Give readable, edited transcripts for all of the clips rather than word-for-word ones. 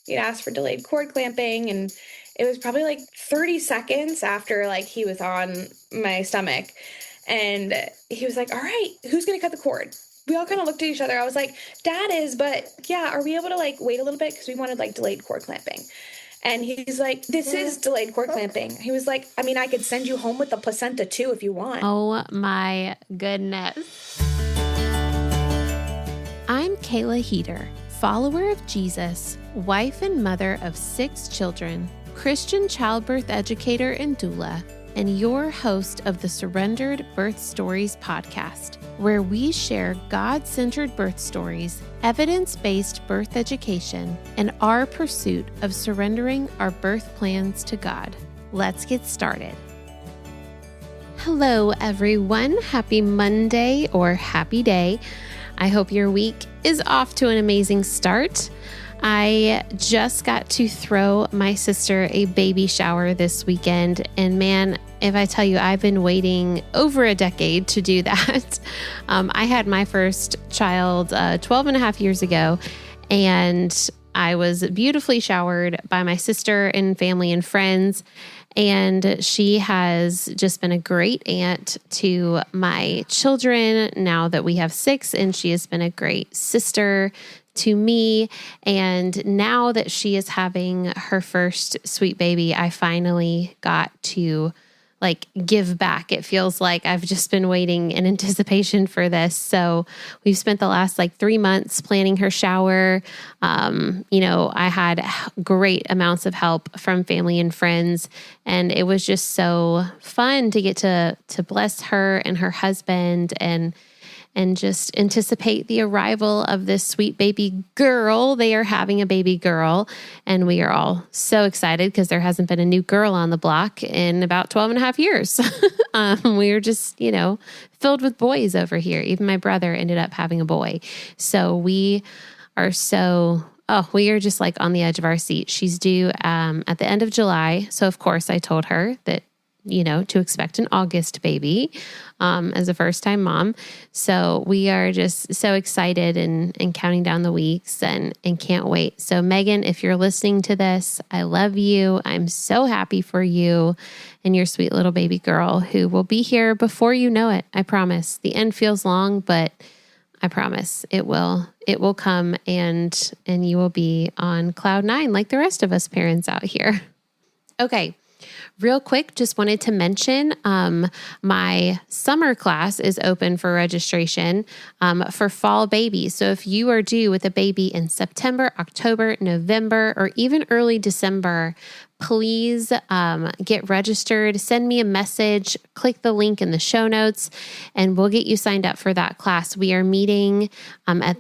He'd asked for delayed cord clamping, and it was probably like 30 seconds after like he was on my stomach. And he was like, all right, who's going to cut the cord? We all kind of looked at each other. I was like, Dad is, but yeah, are we able to like wait a little bit? Because we wanted like delayed cord clamping. And he's like, this is delayed cord clamping. He was like, I mean, I could send you home with the placenta too if you want. Oh my goodness. I'm Kayla Heater, follower of Jesus, wife and mother of 6 children, Christian childbirth educator and doula, and your host of the Surrendered Birth Stories podcast, where we share God-centered birth stories, evidence-based birth education, and our pursuit of surrendering our birth plans to God. Let's get started. Hello, everyone. Happy Monday or happy day. I hope your week is off to an amazing start. I just got to throw my sister a baby shower this weekend. And man, if I tell you, I've been waiting over a decade to do that. I had my first child 12 and a half years ago, and I was beautifully showered by my sister and family and friends. And she has just been a great aunt to my children now that we have 6, and she has been a great sister to me. And now that she is having her first sweet baby, I finally got to give back. It feels like I've just been waiting in anticipation for this. So we've spent the last 3 months planning her shower. I had great amounts of help from family and friends, and it was just so fun to get to bless her and her husband and just anticipate the arrival of this sweet baby girl. They are having a baby girl, and we are all so excited because there hasn't been a new girl on the block in about 12 and a half years. We were just, filled with boys over here. Even my brother ended up having a boy. So we are just on the edge of our seat. She's due at the end of July. So of course I told her that to expect an August baby as a first-time mom. So we are just so excited and counting down the weeks and can't wait. So Megan, if you're listening to this, I love you. I'm so happy for you and your sweet little baby girl who will be here before you know it. I promise. The end feels long, but I promise it will come and you will be on cloud 9 like the rest of us parents out here. Okay. Real quick, just wanted to mention my summer class is open for registration for fall babies. So if you are due with a baby in September, October, November, or even early December, please get registered. Send me a message, click the link in the show notes, and we'll get you signed up for that class. We are meeting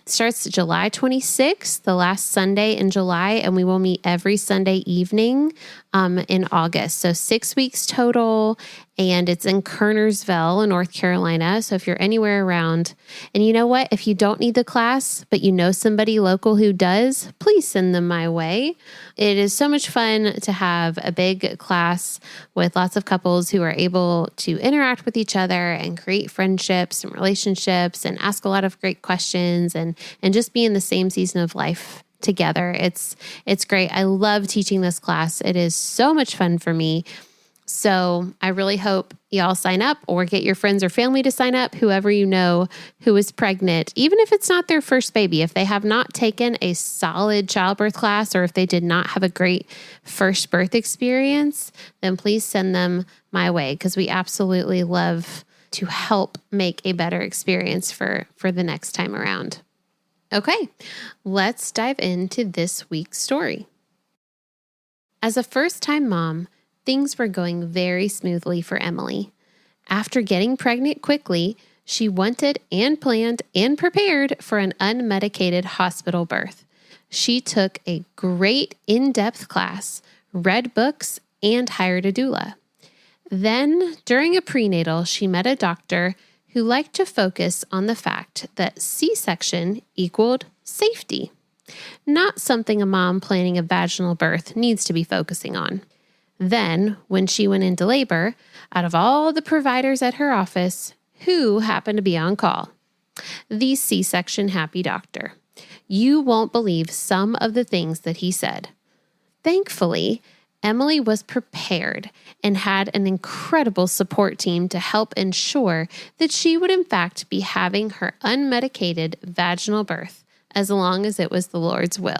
starts July 26th, the last Sunday in July, and we will meet every Sunday evening in August. So 6 weeks total, and it's in Kernersville, North Carolina. So if you're anywhere around, and you know what, if you don't need the class, but you know somebody local who does, please send them my way. It is so much fun to have a big class with lots of couples who are able to interact with each other and create friendships and relationships and ask a lot of great questions and just be in the same season of life together. It's great. I love teaching this class. It is so much fun for me. So I really hope y'all sign up or get your friends or family to sign up, whoever you know who is pregnant, even if it's not their first baby. If they have not taken a solid childbirth class or if they did not have a great first birth experience, then please send them my way because we absolutely love to help make a better experience for the next time around. Okay, let's dive into this week's story. As a first-time mom, things were going very smoothly for Emily. After getting pregnant quickly, she wanted and planned and prepared for an unmedicated hospital birth. She took a great in-depth class, read books, and hired a doula. Then, during a prenatal, she met a doctor who liked to focus on the fact that C-section equaled safety, not something a mom planning a vaginal birth needs to be focusing on. Then, when she went into labor, out of all the providers at her office, who happened to be on call? The C-section happy doctor. You won't believe some of the things that he said. Thankfully, Emily was prepared and had an incredible support team to help ensure that she would in fact be having her unmedicated vaginal birth as long as it was the Lord's will.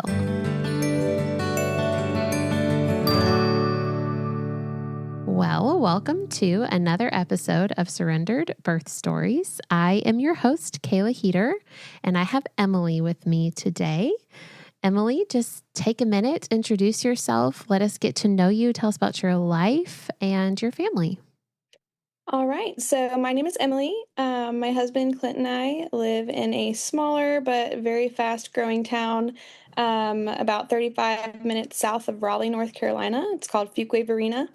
Well, welcome to another episode of Surrendered Birth Stories. I am your host, Kayla Heater, and I have Emily with me today. Emily, just take a minute, introduce yourself, let us get to know you, tell us about your life and your family. All right. So my name is Emily. My husband, Clint, and I live in a smaller but very fast-growing town about 35 minutes south of Raleigh, North Carolina. It's called Fuquay Varina.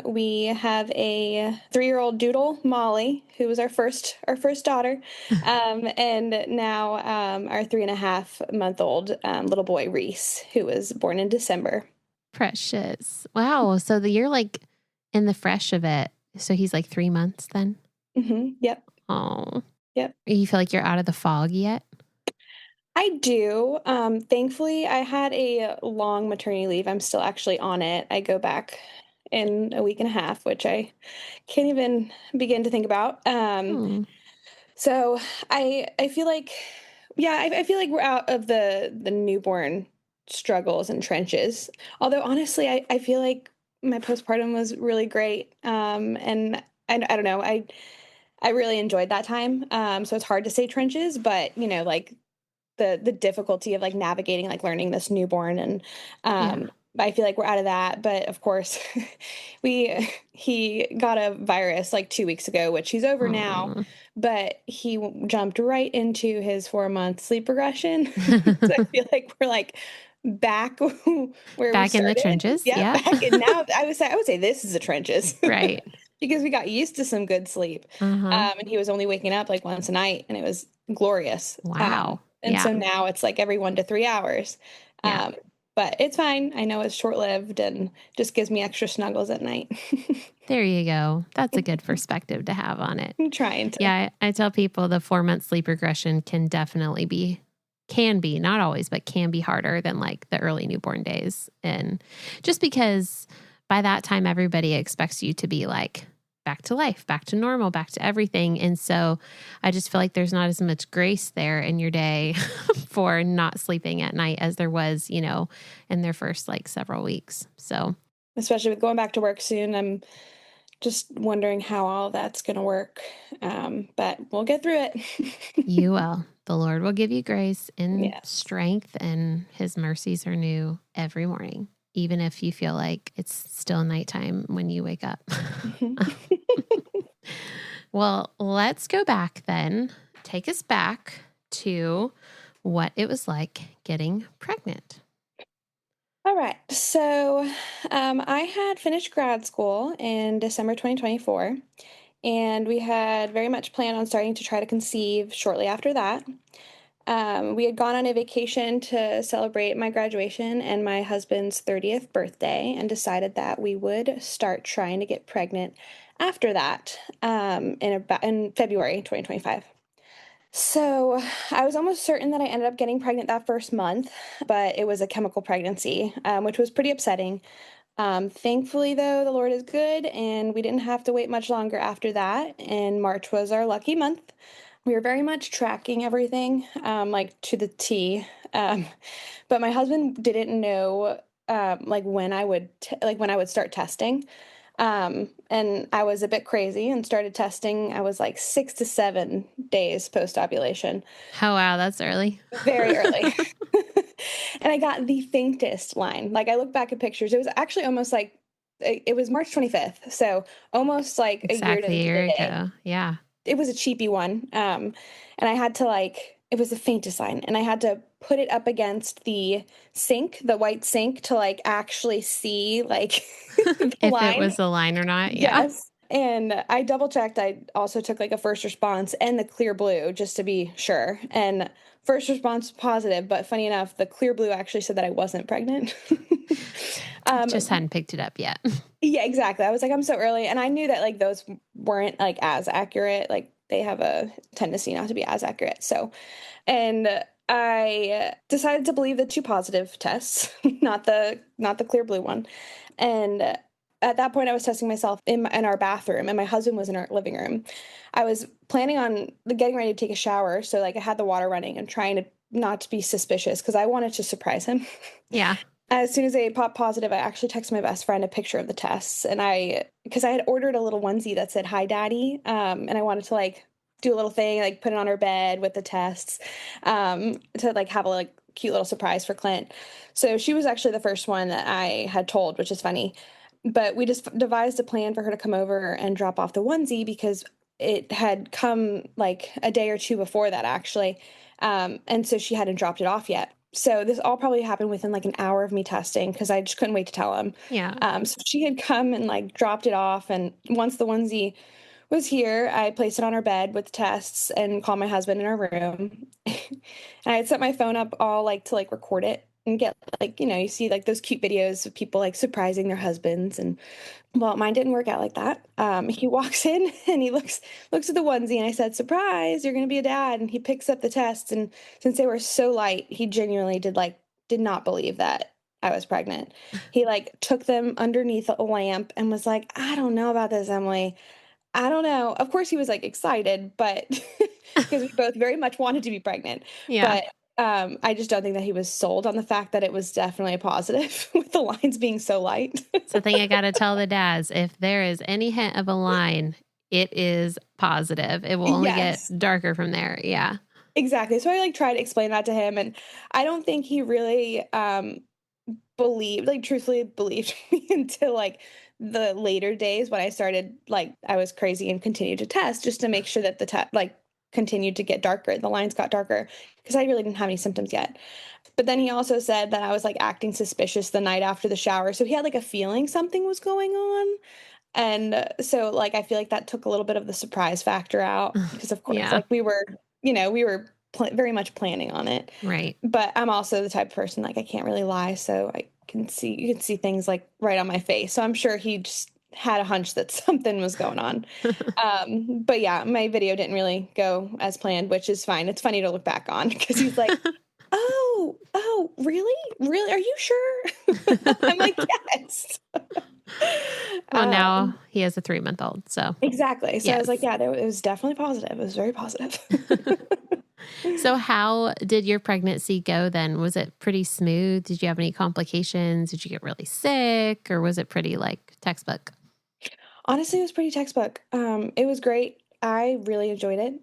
We have a 3-year-old doodle, Molly, who was our first daughter, and now our 3.5-month-old little boy, Reese, who was born in December. Precious. Wow. So you're like in the fresh of it. So he's like 3 months then? Mm-hmm. Yep. Oh. Yep. You feel like you're out of the fog yet? I do. Thankfully, I had a long maternity leave. I'm still actually on it. I go back in a week and a half, which I can't even begin to think about. Hmm. So I feel like, yeah, I feel like we're out of the newborn struggles and trenches. Although honestly, I feel like my postpartum was really great. And I don't know, I really enjoyed that time. So it's hard to say trenches, but like the difficulty of like navigating like learning this newborn and Yeah. I feel like we're out of that, but of course he got a virus like 2 weeks ago, which he's over now, Oh. but he jumped right into his 4-month sleep regression. So I feel like we're like back where we Back in the started. trenches. Yeah, Yeah. back in now. I would say this is the trenches. Right. Because we got used to some good sleep. Uh-huh. And he was only waking up like once a night and it was glorious. Wow. And Yeah. so now it's like every 1 to 3 hours. Yeah. But it's fine. I know it's short-lived and just gives me extra snuggles at night. There you go. That's a good perspective to have on it. I'm trying to. Yeah, I tell people the 4-month sleep regression can definitely be, not always, but can be harder than like the early newborn days. And just because by that time, everybody expects you to be like back to life, back to normal, back to everything. And so I just feel like there's not as much grace there in your day for not sleeping at night as there was, in their first like several weeks. So, Especially with going back to work soon, I'm just wondering how all that's going to work. But we'll get through it. you will. The Lord will give you grace and Yes. strength, and his mercies are new every morning, even if you feel like it's still nighttime when you wake up. Well, let's go back then. Take us back to what it was like getting pregnant. All right. So I had finished grad school in December 2024, and we had very much planned on starting to try to conceive shortly after that. We had gone on a vacation to celebrate my graduation and my husband's 30th birthday and decided that we would start trying to get pregnant after that in February 2025. So I was almost certain that I ended up getting pregnant that first month, but it was a chemical pregnancy, which was pretty upsetting. Thankfully, though, the Lord is good, and we didn't have to wait much longer after that. And March was our lucky month. We were very much tracking everything, like to the T. But my husband didn't know, like when I would start testing. And I was a bit crazy and started testing. I was like 6 to 7 days post ovulation. Oh, wow. That's early. Very early. And I got the faintest line. Like I look back at pictures, it was actually almost like it was March 25th. So almost like a year to Exactly the a year day. ago. Yeah. It was a cheapy one. And I had to it was the faintest line. And I had to put it up against the sink, the white sink, to like actually see like the If line. it was a line or not. Yeah. Yes. And I double checked. I also took like a first response and the clear blue just to be sure. And first response positive, but funny enough, the clear blue actually said that I wasn't pregnant. Just hadn't picked it up yet. Yeah, exactly. I was like, I'm so early. And I knew that like those weren't like as accurate. Like they have a tendency not to be as accurate. So, and I decided to believe the 2 positive tests, not the clear blue one. And at that point, I was testing myself in our bathroom, and my husband was in our living room. I was planning on getting ready to take a shower, so like I had the water running and trying to not to be suspicious because I wanted to surprise him. Yeah. As soon as they popped positive, I actually texted my best friend a picture of the tests, and because I had ordered a little onesie that said "Hi, Daddy," and I wanted to like do a little thing, like put it on her bed with the tests, to like have a like cute little surprise for Clint. So she was actually the first one that I had told, which is funny. But we just devised a plan for her to come over and drop off the onesie because it had come like a day or two before that, actually. And so she hadn't dropped it off yet. So this all probably happened within like an hour of me testing because I just couldn't wait to tell him. Yeah. So she had come and like dropped it off. And once the onesie was here, I placed it on her bed with tests and called my husband in our room. And I had set my phone up all like to like record it and get like, you see like those cute videos of people like surprising their husbands. And well, mine didn't work out like that. He walks in and he looks at the onesie, and I said, "Surprise, you're gonna be a dad." And he picks up the tests, and since they were so light, he genuinely did not believe that I was pregnant. He like took them underneath a lamp and was like, "I don't know about this, Emily. I don't know." Of course, he was like excited, but because we both very much wanted to be pregnant, Yeah. but I just don't think that he was sold on the fact that it was definitely a positive with the lines being so light. It's the thing I got to tell the dads. If there is any hint of a line, it is positive. It will only get Yes. darker from there. Yeah. Exactly. So I like tried to explain that to him, and I don't think he really truthfully believed me until like the later days when I started like I was crazy and continued to test just to make sure that like continued to get darker. The lines got darker because I really didn't have any symptoms yet. But then he also said that I was like acting suspicious the night after the shower. So he had like a feeling something was going on. And so like I feel like that took a little bit of the surprise factor out because of course Yeah. like we were very much planning on it. Right. But I'm also the type of person like I can't really lie, so you can see things like right on my face. So I'm sure he just had a hunch that something was going on. But yeah, my video didn't really go as planned, which is fine. It's funny to look back on because he's like, "Oh, really? Really? Are you sure?" I'm like, "Yes." Well, now Um, he has a 3-month-old. So, exactly. So I was like, yes. yeah, it was definitely positive. It was very positive. So, how did your pregnancy go then? Was it pretty smooth? Did you have any complications? Did you get really sick, or was it pretty like textbook? Honestly, it was pretty textbook. It was great. I really enjoyed it.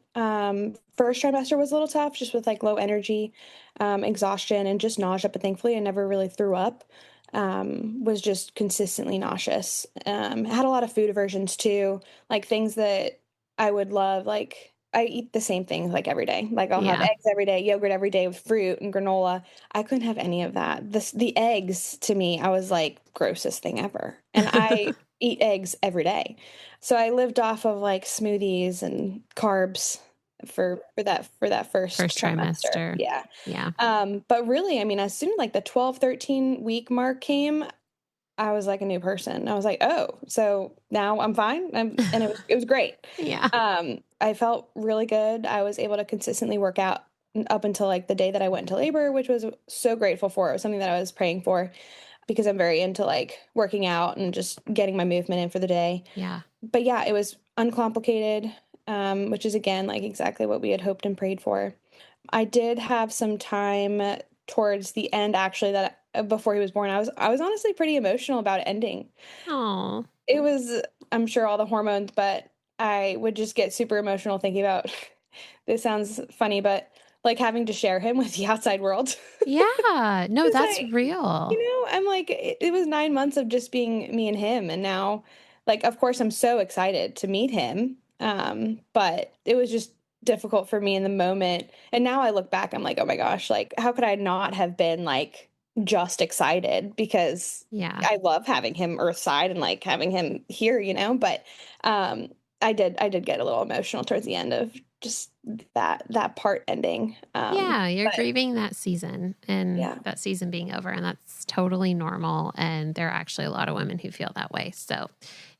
First trimester was a little tough, just with like low energy, exhaustion, and just nausea. But thankfully, I never really threw up. Was just consistently nauseous. Had a lot of food aversions too, like things that I would love. Like I eat the same things like every day. Like I'll have Yeah. eggs every day, yogurt every day with fruit and granola. I couldn't have any of that. The eggs to me, I was like grossest thing ever, and I eat eggs every day. So I lived off of like smoothies and carbs for that first First trimester. trimester. Yeah. Yeah. But really, I mean, as soon as like the 12, 13 week mark came, I was like a new person. I was like, "Oh, so now I'm fine." And it was great. Yeah. I felt really good. I was able to consistently work out up until like the day that I went into labor, which was so grateful for. It was something that I was praying for because I'm very into like working out and just getting my movement in for the day. Yeah. But yeah, it was uncomplicated, which is again like exactly what we had hoped and prayed for. I did have some time towards the end actually that before he was born. I was honestly pretty emotional about it ending. Oh, It was I'm sure all the hormones, but I would just get super emotional thinking about this sounds funny, but like having to share him with the outside world. yeah. No, 'Cause that's I real. I'm like, it was 9 months of just being me and him, and now, like, of course, I'm so excited to meet him, but it was just difficult for me in the moment, and now I look back, I'm like, "Oh my gosh, like, how could I not have been, like, just excited?" Because Yeah. I love having him earthside and, like, having him here, but, um, I did get a little emotional towards the end of just that part ending, Yeah, you're but grieving that season and yeah. that season being over, and that's totally normal. And there are actually a lot of women who feel that way. So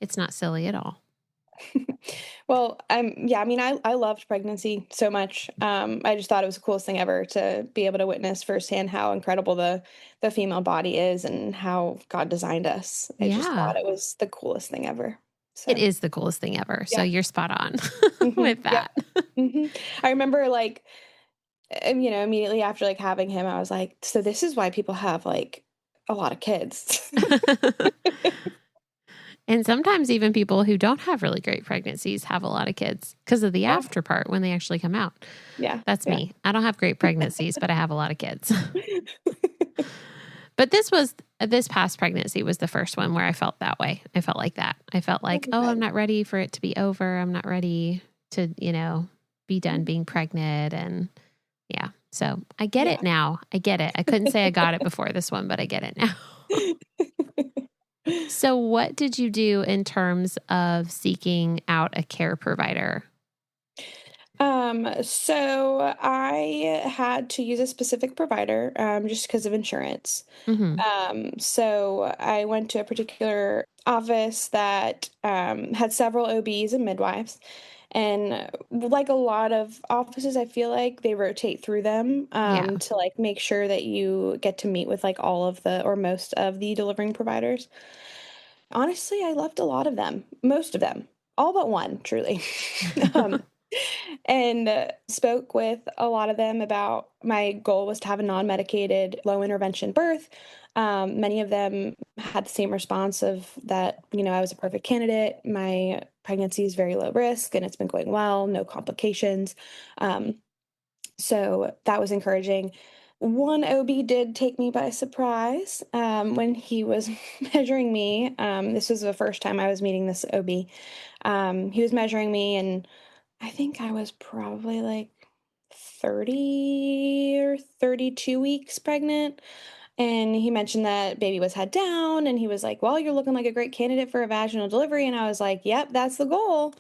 it's not silly at all. Well, yeah, I mean, I loved pregnancy so much. I just thought it was the coolest thing ever to be able to witness firsthand how incredible the female body is and how God designed us. I just thought Yeah. it was the coolest thing ever. It So, is the coolest thing ever. So yeah. you're spot on with Yep. that. I remember like, immediately after like having him, I was like, so this is why people have like a lot of kids. And sometimes even people who don't have really great pregnancies have a lot of kids because of the Yeah. after part when they actually come out. Yeah. That's Yeah. me. I don't have great pregnancies, but I have a lot of kids. But this past pregnancy was the first one where I felt that way. I felt like that. I felt like, oh, I'm Good. not ready for it to be over. I'm not ready to, be done being pregnant. And yeah. So I get it Yeah. now. I get it. I couldn't say I got it before this one, but I get it now. So what did you do in terms of seeking out a care provider? So I had to use a specific provider, just because of insurance. Hmm. So I went to a particular office that, had several OBs and midwives. And like a lot of offices, I feel like they rotate through them, Yeah. to like make sure that you get to meet with like all of the or most of the delivering providers. Honestly, I loved a lot of them, most of them, all but one, truly. um, and spoke with a lot of them about my goal was to have a non-medicated low intervention birth. Many of them had the same response of that, I was a perfect candidate, my pregnancy is very low risk and it's been going well, no complications. So that was encouraging. One OB did take me by surprise, when he was measuring me. This was the first time I was meeting this OB. He was measuring me, and I think I was probably like 30 or 32 weeks pregnant. And he mentioned that baby was head down, and he was like, well, you're looking like a great candidate for a vaginal delivery. And I was like, yep, that's the goal.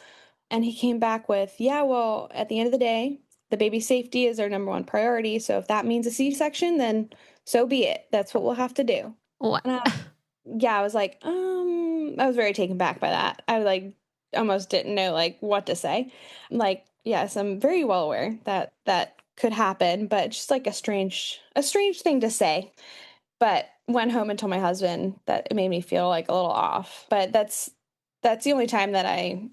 And he came back with, yeah, well, at the end of the day, the baby's safety is our number one priority. So if that means a C-section, then so be it. That's what we'll have to do. What? And yeah, I was like, I was very taken back by that. I like almost didn't know like what to say. Like, yes, I'm very well aware that that could happen, but just like a strange thing to say. But went home and told my husband that it made me feel like a little off. But that's the only time that I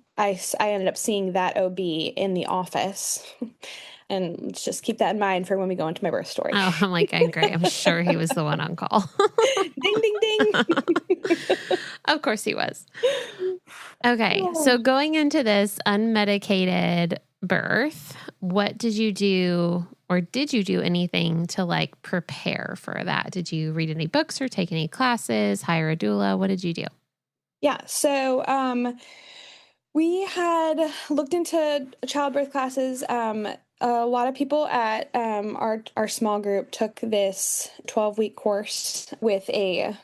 ended up seeing that OB in the office. And let's just keep that in mind for when we go into my birth story. Oh, I'm like, I'm great. I'm sure he was the one on call. Ding, ding, ding. Of course he was. Okay. So Oh. going into this unmedicated birth, what did you do or did you do anything to like prepare for that? Did you read any books or take any classes, hire a doula? What did you do? Yeah. So we had looked into childbirth classes. A lot of people at our small group took this 12-week course with a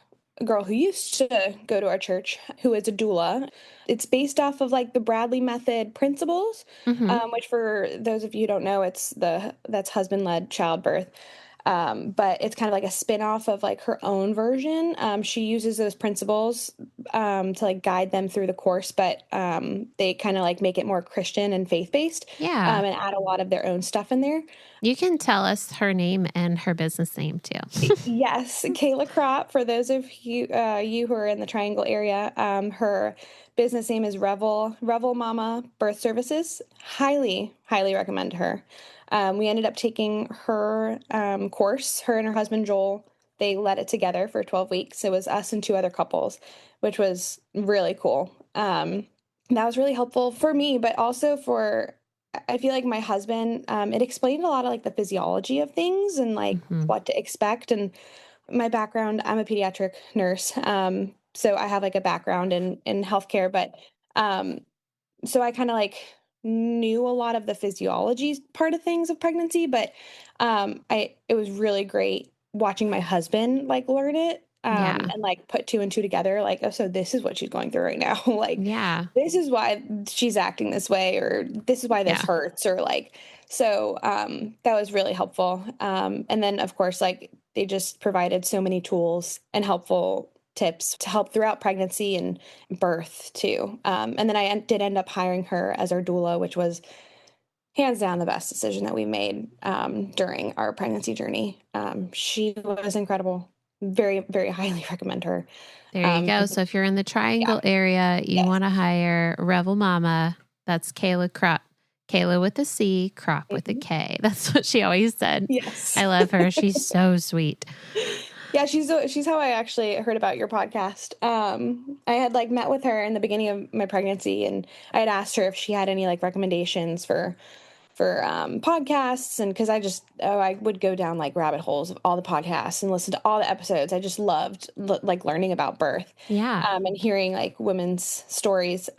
girl who used to go to our church, who is a doula. It's based off of like the Bradley method principles, Hmm. which for those of you who don't know, that's husband-led childbirth. But it's kind of like a spin-off of like her own version. She uses those principles, to like guide them through the course, but they kind of like make it more Christian and faith-based, Yeah. and add a lot of their own stuff in there. You can tell us her name and her business name too. Yes, Kayla Crop. For those of you who are in the Triangle area, her business name is Revel Mama Birth Services. Highly, highly recommend her. We ended up taking her course. Her and her husband Joel, they led it together for 12 weeks. It was us and two other couples, which was really cool. That was really helpful for me, but also for I feel like my husband, it explained a lot of like the physiology of things and like Hmm. what to expect. And my background, I'm a pediatric nurse. So I have like a background in healthcare, but um, so I kind of like knew a lot of the physiology part of things of pregnancy, but it was really great watching my husband like learn it, Yeah. and like put two and two together, like, oh, so this is what she's going through right now. Like Yeah. this is why she's acting this way, or this is why this Yeah. hurts, or like so that was really helpful. And then of course like they just provided so many tools and helpful tips to help throughout pregnancy and birth too. And then I did end up hiring her as our doula, which was hands down the best decision that we made during our pregnancy journey. She was incredible. Very, very highly recommend her. There you go. So if you're in the Yeah. Triangle area, you Yes. want to hire Revel Mama. That's Kayla Crop. Kayla with a C, Crop with a K. That's what she always said. Yes. I love her. She's so sweet. Yeah, she's how I actually heard about your podcast. I had like met with her in the beginning of my pregnancy, and I had asked her if she had any like recommendations for podcasts, and because I would go down like rabbit holes of all the podcasts and listen to all the episodes. I just loved like learning about birth, Yeah. and hearing like women's stories.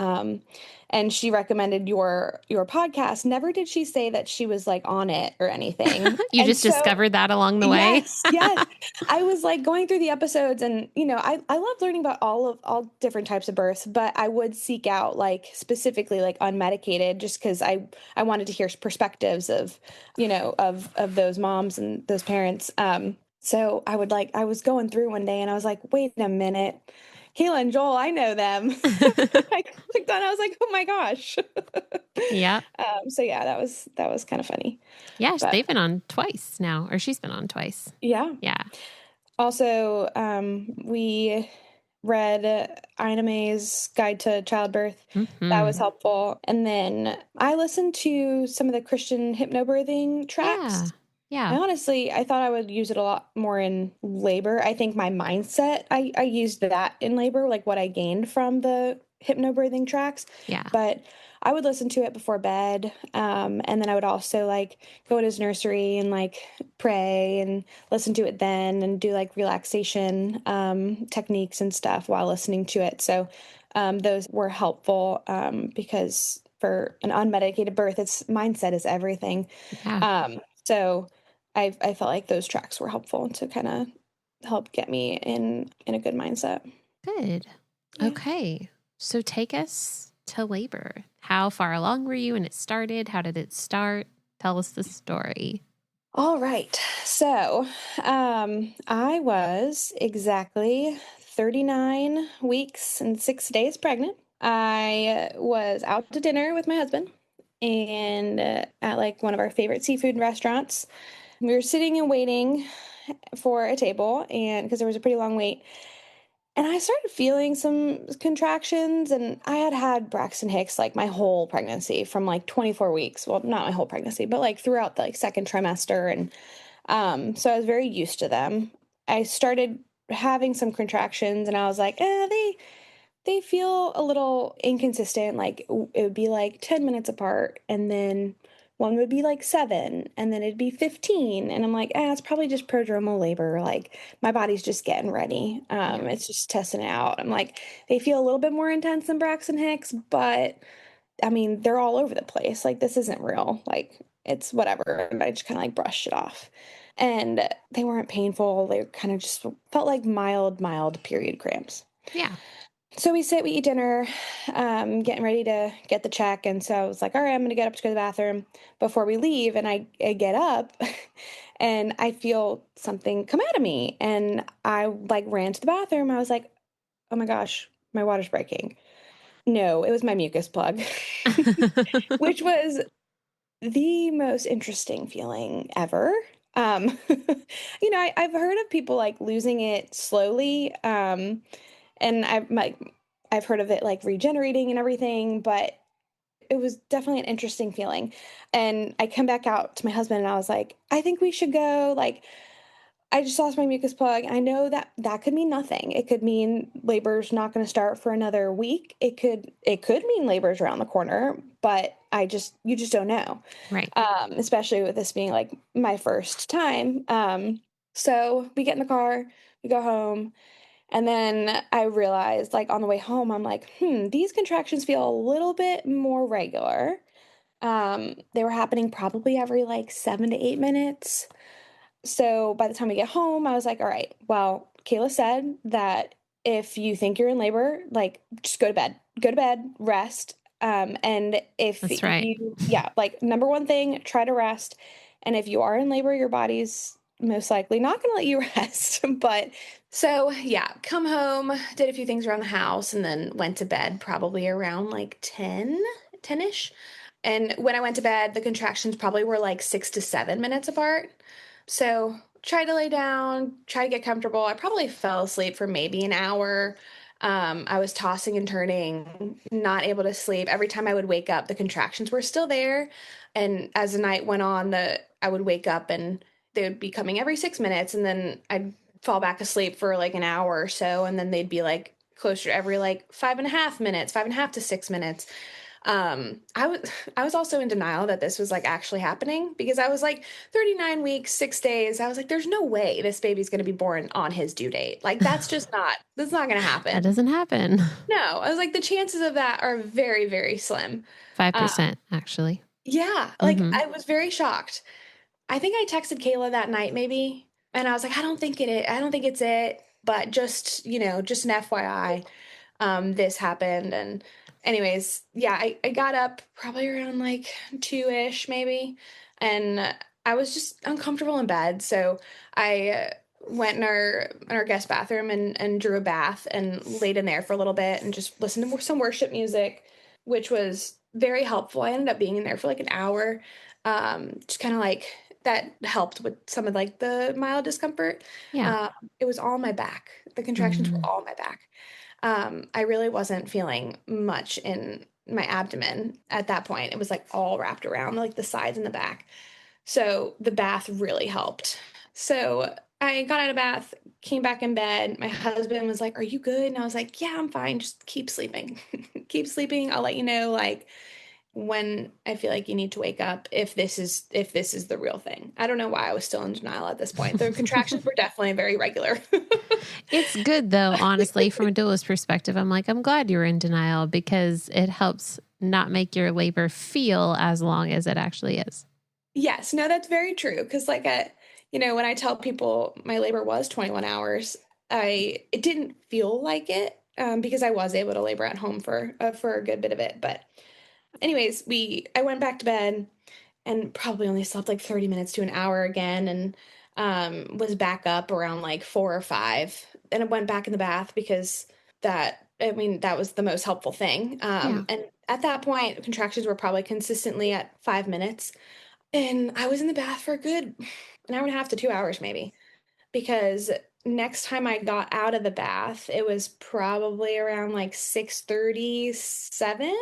And she recommended your podcast. Never did she say that she was like on it or anything. You And just so, discovered that along the way. yes. I was like going through the episodes, and I love learning about all different types of births, but I would seek out like specifically like unmedicated, just because I wanted to hear perspectives of of those moms and those parents. So I was going through one day and I was like, wait a minute, Kayla and Joel, I know them. I clicked on, I was like, oh my gosh. Yeah. So yeah, that was kind of funny. Yeah. But They've been on twice now, or she's been on twice. yeah. Yeah. Also, we read Ina May's Guide to Childbirth. That was helpful. And then I listened to some of the Christian hypnobirthing Yeah. tracks. Yeah. I thought I would use it a lot more in labor. I think my mindset, I used that in labor, like what I gained from the hypnobirthing tracks. Yeah. But I would listen to it before bed. And then I would also like go to his nursery and like pray and listen to it then and do like relaxation techniques and stuff while listening to it. So those were helpful because for an unmedicated birth, it's mindset is everything. Yeah. So I felt like those tracks were helpful to kind of help get me in a good mindset. Good. Yeah. Okay. So take us to labor. How far along were you when it started? How did it start? Tell us the story. All right. So I was exactly 39 weeks and 6 days pregnant. I was out to dinner with my husband and at like one of our favorite seafood restaurants. We were sitting and waiting for a table, and because there was a pretty long wait, and I started feeling some contractions, and I had had Braxton Hicks like my whole pregnancy from like 24 weeks. Well, not my whole pregnancy, but like throughout the like second trimester. And so I was very used to them. I started having some contractions and I was like, they feel a little inconsistent. Like it would be like 10 minutes apart, and then one would be like 7, and then it'd be 15. And I'm like, it's probably just prodromal labor. Like my body's just getting ready. It's just testing it out. I'm like, they feel a little bit more intense than Braxton Hicks, but I mean, they're all over the place. Like this isn't real. Like it's whatever. And I just kind of like brushed it off. And they weren't painful. They kind of just felt like mild period cramps. Yeah. So we eat dinner, getting ready to get the check. And so I was like, all right, I'm going to get up to go to the bathroom before we leave. And I get up and I feel something come out of me. And I like ran to the bathroom. I was like, oh my gosh, my water's breaking. No, it was my mucus plug, which was the most interesting feeling ever. I've heard of people like losing it slowly. And I've heard of it like regenerating and everything, but it was definitely an interesting feeling. And I come back out to my husband and I was like, I think we should go. Like, I just lost my mucus plug. I know that could mean nothing. It could mean labor's not going to start for another week. It could mean labor's around the corner, but you just don't know. Right. Especially with this being like my first time. So we get in the car, we go home. And then I realized, like, on the way home, I'm like, these contractions feel a little bit more regular. They were happening probably every, like, 7 to 8 minutes. So by the time we get home, I was like, all right, well, Kayla said that if you think you're in labor, like, just go to bed. Go to bed, rest. And if That's right. like, number one thing, try to rest. And if you are in labor, your body's most likely not gonna let you rest. But so yeah, come home, did a few things around the house, and then went to bed probably around like 10-ish. And when I went to bed, the contractions probably were like 6 to 7 minutes apart. So tried to lay down, try to get comfortable. I probably fell asleep for maybe an hour. I was tossing and turning, not able to sleep. Every time I would wake up, the contractions were still there. And as the night went on, I would wake up and they would be coming every 6 minutes, and then I'd fall back asleep for like an hour or so, and then they'd be like closer to every like 5.5 minutes, 5.5 to 6 minutes. I was I was also in denial that this was like actually happening, because I was like 39 weeks, 6 days. I was like, there's no way this baby's going to be born on his due date. Like that's not going to That happen. doesn't happen. No, I was like, the chances of that are very, very slim. Uh, 5%, actually. yeah, like Mm-hmm. I was very shocked. I think I texted Kayla that night maybe, and I was like, I don't think it's it, but just, just an FYI, this happened. And anyways, yeah, I got up probably around like 2-ish maybe, and I was just uncomfortable in bed. So I went in our guest bathroom and drew a bath and laid in there for a little bit and just listened to some worship music, which was very helpful. I ended up being in there for like an hour. Just kind of like that helped with some of like the mild discomfort. Yeah. Uh, it was all my back. The contractions were Mm-hmm. all my back. I really wasn't feeling much in my abdomen at that point. It was like all wrapped around like the sides and the back. So the bath really helped. So I got out of bath, came back in bed. My husband was like, "Are you good?" And I was like, "Yeah, I'm fine. Just keep sleeping. Keep sleeping. I'll let you know like when I feel like you need to wake up if this is the real thing." I don't know why I was still in denial at this point. The contractions were definitely very regular. It's good though, honestly, from a doula's perspective. I'm like, I'm glad you're in denial because it helps not make your labor feel as long as it actually is. Yes, no, that's very true. Because when I tell people my labor was 21 hours, it didn't feel like it, because I was able to labor at home for a good bit of it. But anyways, I went back to bed and probably only slept like 30 minutes to an hour again, and was back up around like 4 or 5. And I went back in the bath because that was the most helpful thing. Yeah. And at that point, contractions were probably consistently at 5 minutes. And I was in the bath for a good an hour and a half to 2 hours maybe, because next time I got out of the bath, it was probably around like 6:37,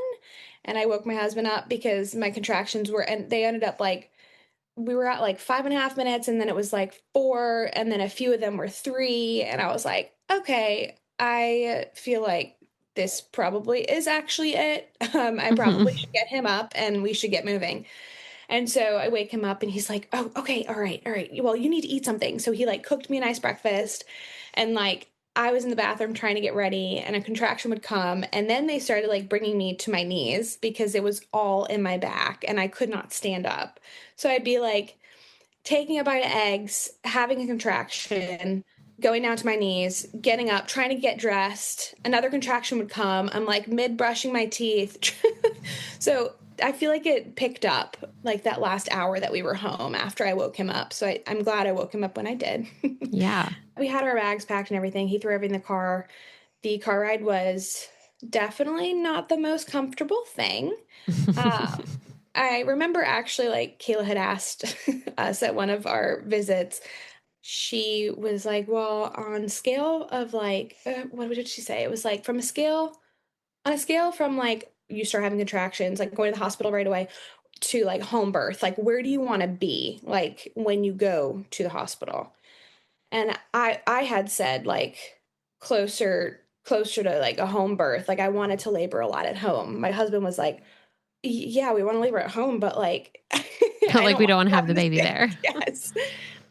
and I woke my husband up because my contractions were and they ended up like we were at like 5.5 minutes, and then it was like 4, and then a few of them were 3, and I was like, "Okay, I feel like this probably is actually it. I probably should get him up and we should get moving." And so I wake him up and he's like, "Oh, okay, all right, all right. Well, you need to eat something." So he like cooked me a nice breakfast, and like I was in the bathroom trying to get ready, and a contraction would come, and then they started like bringing me to my knees because it was all in my back and I could not stand up. So I'd be like taking a bite of eggs, having a contraction, going down to my knees, getting up, trying to get dressed. Another contraction would come. I'm like mid brushing my teeth. So I feel like it picked up like that last hour that we were home after I woke him up. So I'm glad I woke him up when I did. Yeah. We had our bags packed and everything. He threw everything in the car. The car ride was definitely not the most comfortable thing. Um, I remember actually, like, Kayla had asked us at one of our visits. She was like, "Well, on scale of like, what did she say? It was like on a scale from like you start having contractions, like going to the hospital right away, to like home birth, like where do you want to be, like when you go to the hospital?" And I had said like closer to like a home birth. Like I wanted to labor a lot at home. My husband was like, "Yeah, we want to labor at home, but like I Like don't we want don't want to you have the having to baby sit." there. Yes.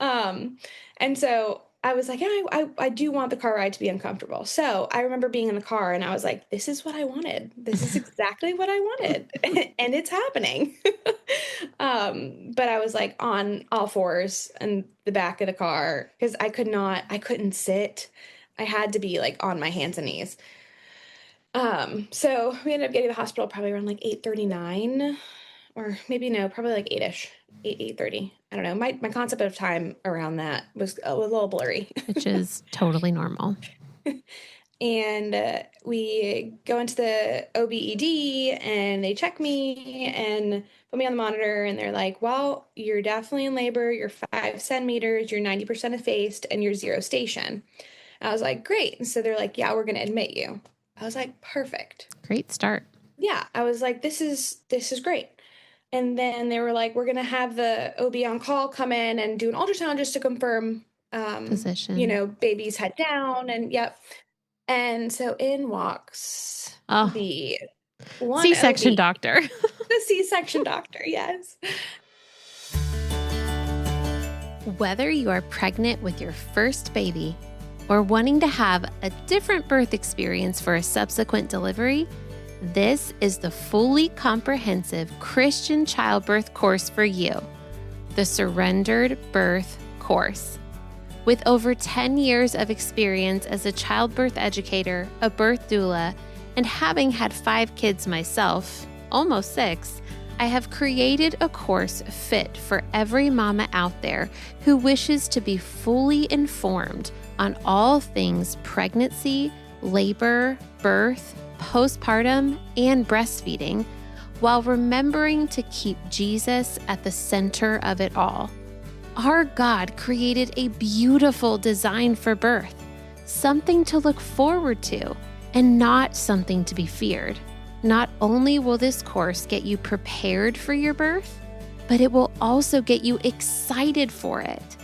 Um, and so I was like, "Yeah, I do want the car ride to be uncomfortable." So I remember being in the car and I was like, "This is what I wanted. This is exactly what I wanted." And it's happening. But I was like on all fours in the back of the car because I couldn't sit. I had to be like on my hands and knees. So we ended up getting to the hospital probably around like 8:39, or maybe no, probably like 8-ish, 8:30. I don't know, my concept of time around that was a little blurry. Which is totally normal. And we go into the OBED and they check me and put me on the monitor, and they're like, well, you're definitely in labor. You're 5 centimeters, you're 90% effaced, and you're 0 station. I was like, great. And so they're like, yeah, we're going to admit you. I was like, perfect. Great start. Yeah. I was like, this is great. And then they were like, we're going to have the OB on call come in and do an ultrasound just to confirm, Position. baby's head down. And yep. And so in walks Oh, the one C-section OB, doctor. the C-section doctor. Yes. Whether you are pregnant with your first baby or wanting to have a different birth experience for a subsequent delivery, this is the fully comprehensive Christian childbirth course for you, the Surrendered Birth Course. With over 10 years of experience as a childbirth educator, a birth doula, and having had 5 kids myself, almost 6, I have created a course fit for every mama out there who wishes to be fully informed on all things pregnancy, labor, birth, postpartum, and breastfeeding, while remembering to keep Jesus at the center of it all. Our God created a beautiful design for birth, something to look forward to, and not something to be feared. Not only will this course get you prepared for your birth, but it will also get you excited for it.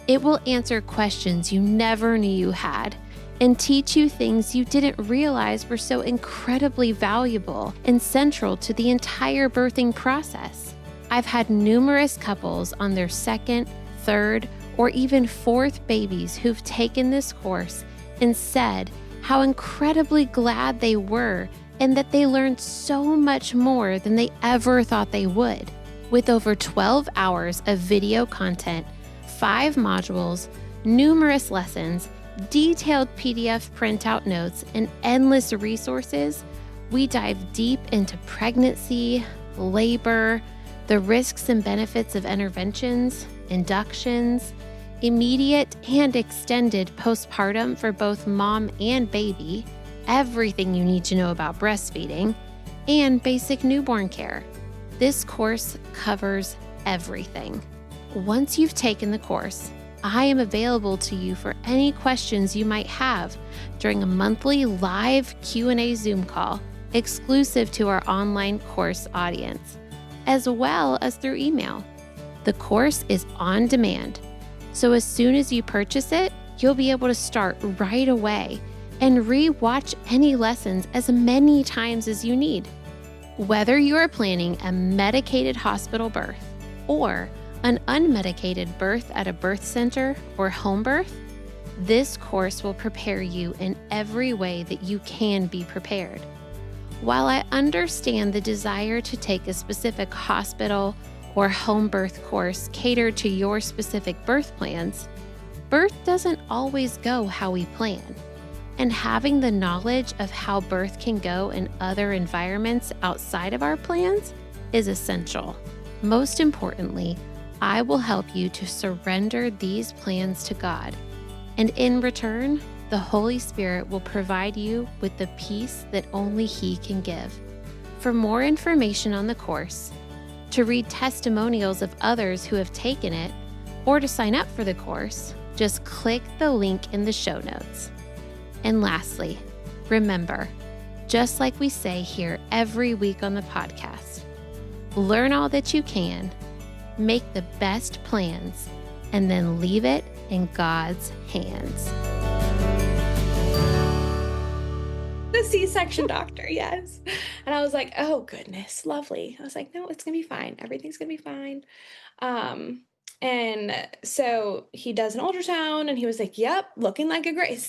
It will answer questions you never knew you had and teach you things you didn't realize were so incredibly valuable and central to the entire birthing process. I've had numerous couples on their second, third, or even fourth babies who've taken this course and said how incredibly glad they were and that they learned so much more than they ever thought they would. With over 12 hours of video content, 5 modules, numerous lessons, detailed PDF printout notes, and endless resources, we dive deep into pregnancy, labor, the risks and benefits of interventions, inductions, immediate and extended postpartum for both mom and baby, everything you need to know about breastfeeding, and basic newborn care. This course covers everything. Once you've taken the course, I am available to you for any questions you might have during a monthly live Q&A Zoom call exclusive to our online course audience, as well as through email. The course is on demand, so as soon as you purchase it, you'll be able to start right away and re-watch any lessons as many times as you need. Whether you are planning a medicated hospital birth or an unmedicated birth at a birth center or home birth, this course will prepare you in every way that you can be prepared. While I understand the desire to take a specific hospital or home birth course catered to your specific birth plans, birth doesn't always go how we plan. And having the knowledge of how birth can go in other environments outside of our plans is essential. Most importantly, I will help you to surrender these plans to God. And in return, the Holy Spirit will provide you with the peace that only He can give. For more information on the course, to read testimonials of others who have taken it, or to sign up for the course, just click the link in the show notes. And lastly, remember, just like we say here every week on the podcast, learn all that you can, make the best plans, and then leave it in God's hands. The C-section doctor, yes. And I was like, oh goodness, lovely. I was like, no, it's gonna be fine. Everything's gonna be fine. And so he does an ultrasound and he was like, yep, looking like a great,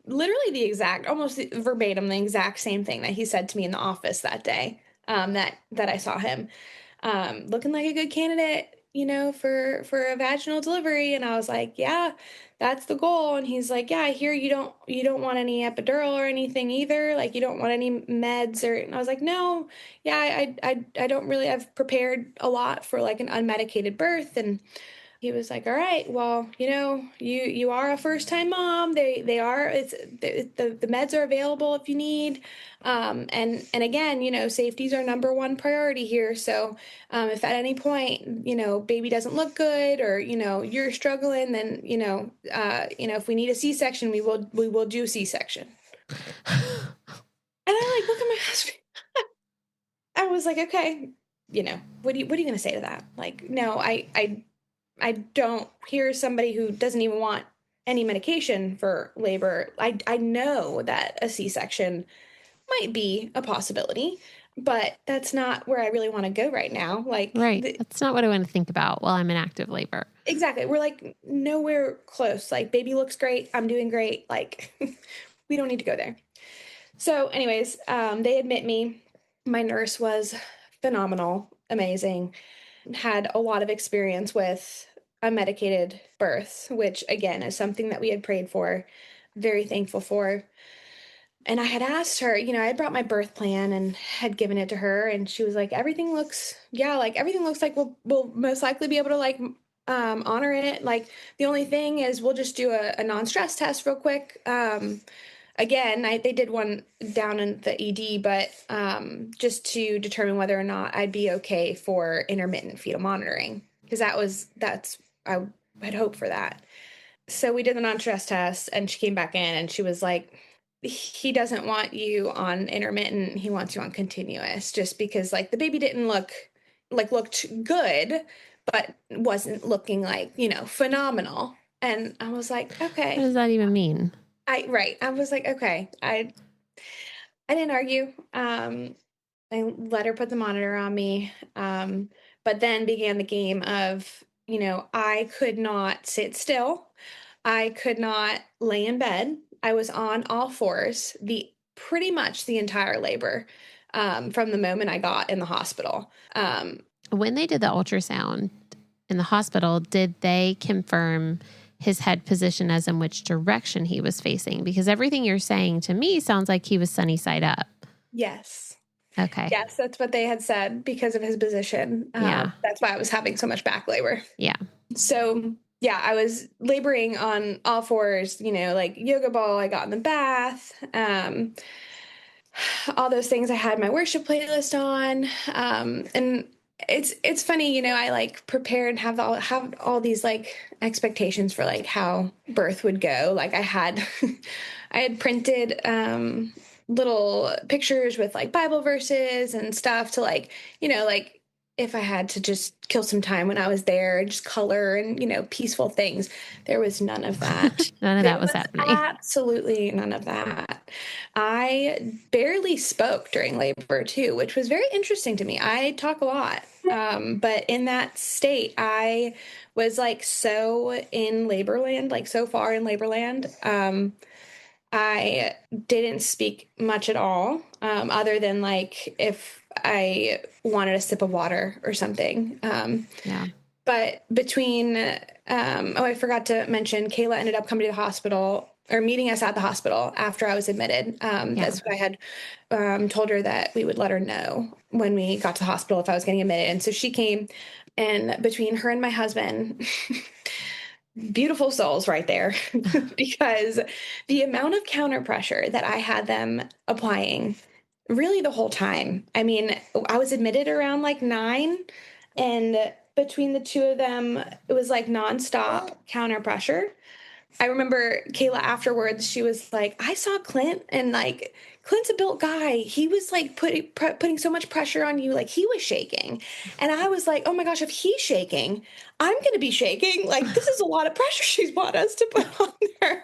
literally the exact, almost verbatim, the exact same thing that he said to me in the office that day, that I saw him, looking like a good candidate, for a vaginal delivery. And I was like, yeah, that's the goal. And he's like, yeah, I hear you don't want any epidural or anything either. Like you don't want any meds and I was like, no, yeah, I don't really, I've prepared a lot for like an unmedicated birth. And he was like, all right, well, you are a first time mom. They are, the meds are available if you need. And again, safety's our number one priority here. So, if at any point, baby doesn't look good, or, you're struggling, then, if we need a C-section, we will do C-section. And I like look at my husband. I was like, okay, what are you going to say to that? Like, no, I don't hear somebody who doesn't even want any medication for labor. I know that a C-section might be a possibility, but that's not where I really want to go right now. Like, Right. That's not what I want to think about while I'm in active labor. exactly. We're like nowhere close. Like, baby looks great. I'm doing great. Like, we don't need to go there. So anyways, they admit me. My nurse was phenomenal, amazing, had a lot of experience with unmedicated births, which again is something that we had prayed for, very thankful for. And I had asked her, I had brought my birth plan and had given it to her, and she was like, everything looks like we'll most likely be able to like honor it. Like, the only thing is we'll just do a non-stress test real quick. Again, they did one down in the ED, but just to determine whether or not I'd be okay for intermittent fetal monitoring, because I had hoped for that. So we did the non-stress test, and she came back in, and she was like, he doesn't want you on intermittent, he wants you on continuous, just because like the baby didn't looked good, but wasn't looking like, phenomenal. And I was like, What okay. does that even mean? I was like, okay. I didn't argue. I let her put the monitor on me. But then began the game of, I could not sit still. I could not lay in bed. I was on all fours pretty much the entire labor, from the moment I got in the hospital. When they did the ultrasound in the hospital, did they confirm his head position as in which direction he was facing? Because everything you're saying to me sounds like he was sunny side up. Yes. Okay. Yes, that's what they had said because of his position. Yeah. That's why I was having so much back labor. Yeah. So yeah, I was laboring on all fours, like yoga ball. I got in the bath, all those things. I had my worship playlist on, and it's funny, I like prepare and have all these like expectations for like how birth would go. Like I had, I had printed little pictures with like Bible verses and stuff to like, like if I had to just kill some time when I was there and just color and, peaceful things. There was none of that. None of There that was happening. absolutely none of that. I barely spoke during labor too, which was very interesting to me. I talk a lot. But in that state, I was like so in labor land, like so far in labor land. I didn't speak much at all, other than like if I wanted a sip of water or something. Yeah. But between, I forgot to mention, Kayla ended up coming to the hospital or meeting us at the hospital after I was admitted. That's what I had told her, that we would let her know when we got to the hospital if I was getting admitted. And so she came, and between her and my husband, beautiful souls right there, because the amount of counter pressure that I had them applying really the whole time. I mean, I was admitted around like 9, and between the two of them, it was like nonstop counter pressure. I remember Kayla afterwards, she was like, I saw Clint, and like, Clint's a built guy. He was like putting so much pressure on you. Like, he was shaking. And I was like, oh my gosh, if he's shaking, I'm going to be shaking. Like, this is a lot of pressure she's want us to put on her.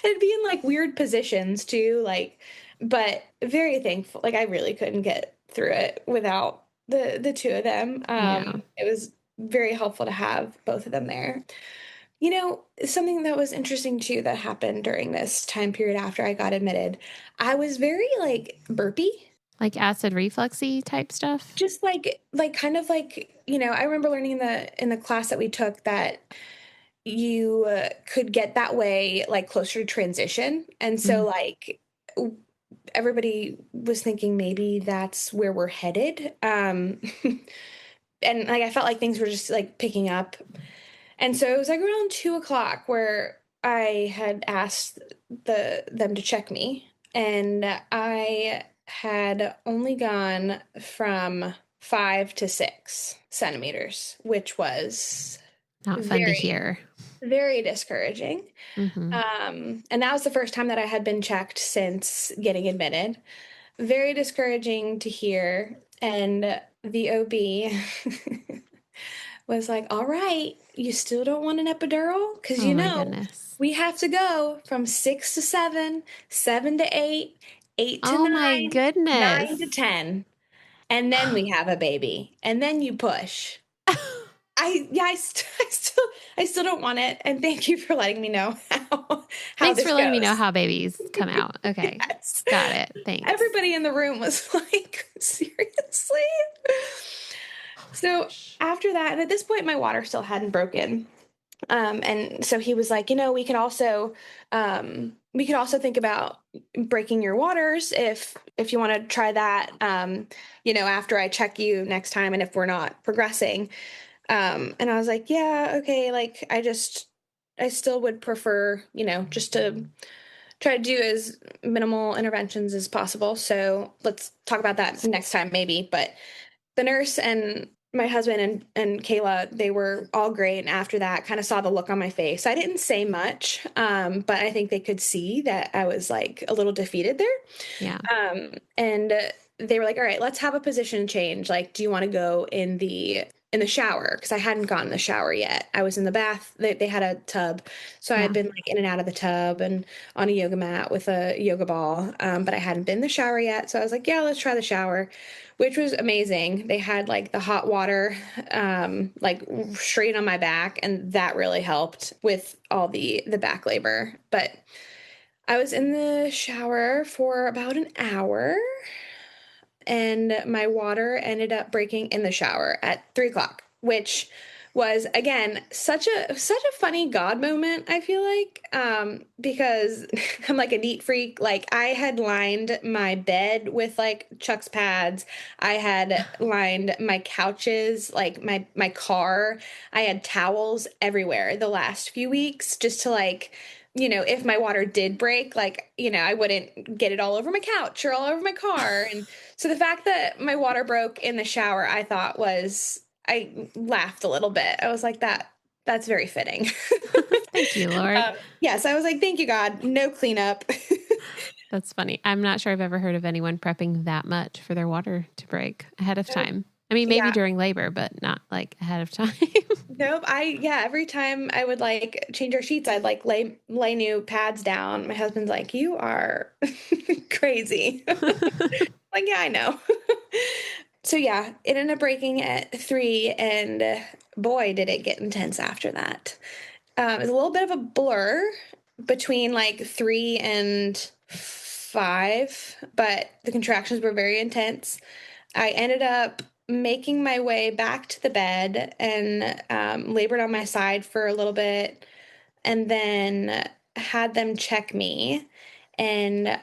And be in like weird positions too. Like, but very thankful. Like, I really couldn't get through it without the two of them. Yeah. It was very helpful to have both of them there. Something that was interesting too that happened during this time period after I got admitted, I was very like burpy, Like acid refluxy type stuff. just like kind of like, I remember learning in the class that we took that you could get that way like closer to transition. And so like everybody was thinking maybe that's where we're headed. And like I felt like things were just like picking up. And so it was like around 2 o'clock where I had asked them to check me, and I had only gone from 5 to 6 centimeters, which was Not fun to very, hear. very discouraging. Mm-hmm. And that was the first time that I had been checked since getting admitted. Very discouraging to hear. And the OB was like, all right, you still don't want an epidural? Because Oh my goodness. we have to go from 6 to 7, 7 to 8, 8 to Oh my 9, 9 to goodness. 10. And then we have a baby. And then you push. I still don't want it. And thank you for letting me know how Thanks this for letting me know goes. how babies come out. Okay. Yes. Got it. Thanks. Everybody in the room was like, seriously? Oh my So gosh. after that, and at this point, my water still hadn't broken. And so he was like, we could also think about breaking your waters if you want to try that, after I check you next time and if we're not progressing. And I was like, yeah, okay. Like, I still would prefer, just to try to do as minimal interventions as possible. So let's talk about that next time, maybe. But the nurse and my husband and Kayla, they were all great. And after that, kind of saw the look on my face. I didn't say much, but I think they could see that I was like a little defeated there. Yeah. And they were like, all right, let's have a position change. Like, do you want to go in the shower? Because I hadn't gone in the shower yet. I was in the bath. They had a tub. So I had Yeah. been like in and out of the tub and on a yoga mat with a yoga ball. But I hadn't been in the shower yet. So I was like, yeah, let's try the shower, which was amazing. They had like the hot water, like straight on my back. And that really helped with all the back labor. But I was in the shower for about an hour, and my water ended up breaking in the shower at 3 o'clock, which was again such a funny God moment. I feel like, because I'm like a neat freak. Like, I had lined my bed with like Chuck's pads. I had lined my couches, like my car. I had towels everywhere the last few weeks just to like, if my water did break, like, I wouldn't get it all over my couch or all over my car. And so the fact that my water broke in the shower, I laughed a little bit. I was like, that's very fitting. Thank you, Lord. Yes, I was like, thank you, God. No cleanup. That's funny. I'm not sure I've ever heard of anyone prepping that much for their water to break ahead of Nope. time. I mean, maybe Yeah. during labor, but not like ahead of time. Nope. Every time I would like change our sheets, I'd like lay new pads down. My husband's like, you are crazy. Like, yeah, I know. So yeah, it ended up breaking at 3, and boy, did it get intense after that. It was a little bit of a blur between like 3 and 5, but the contractions were very intense. I ended up making my way back to the bed and labored on my side for a little bit, and then had them check me. And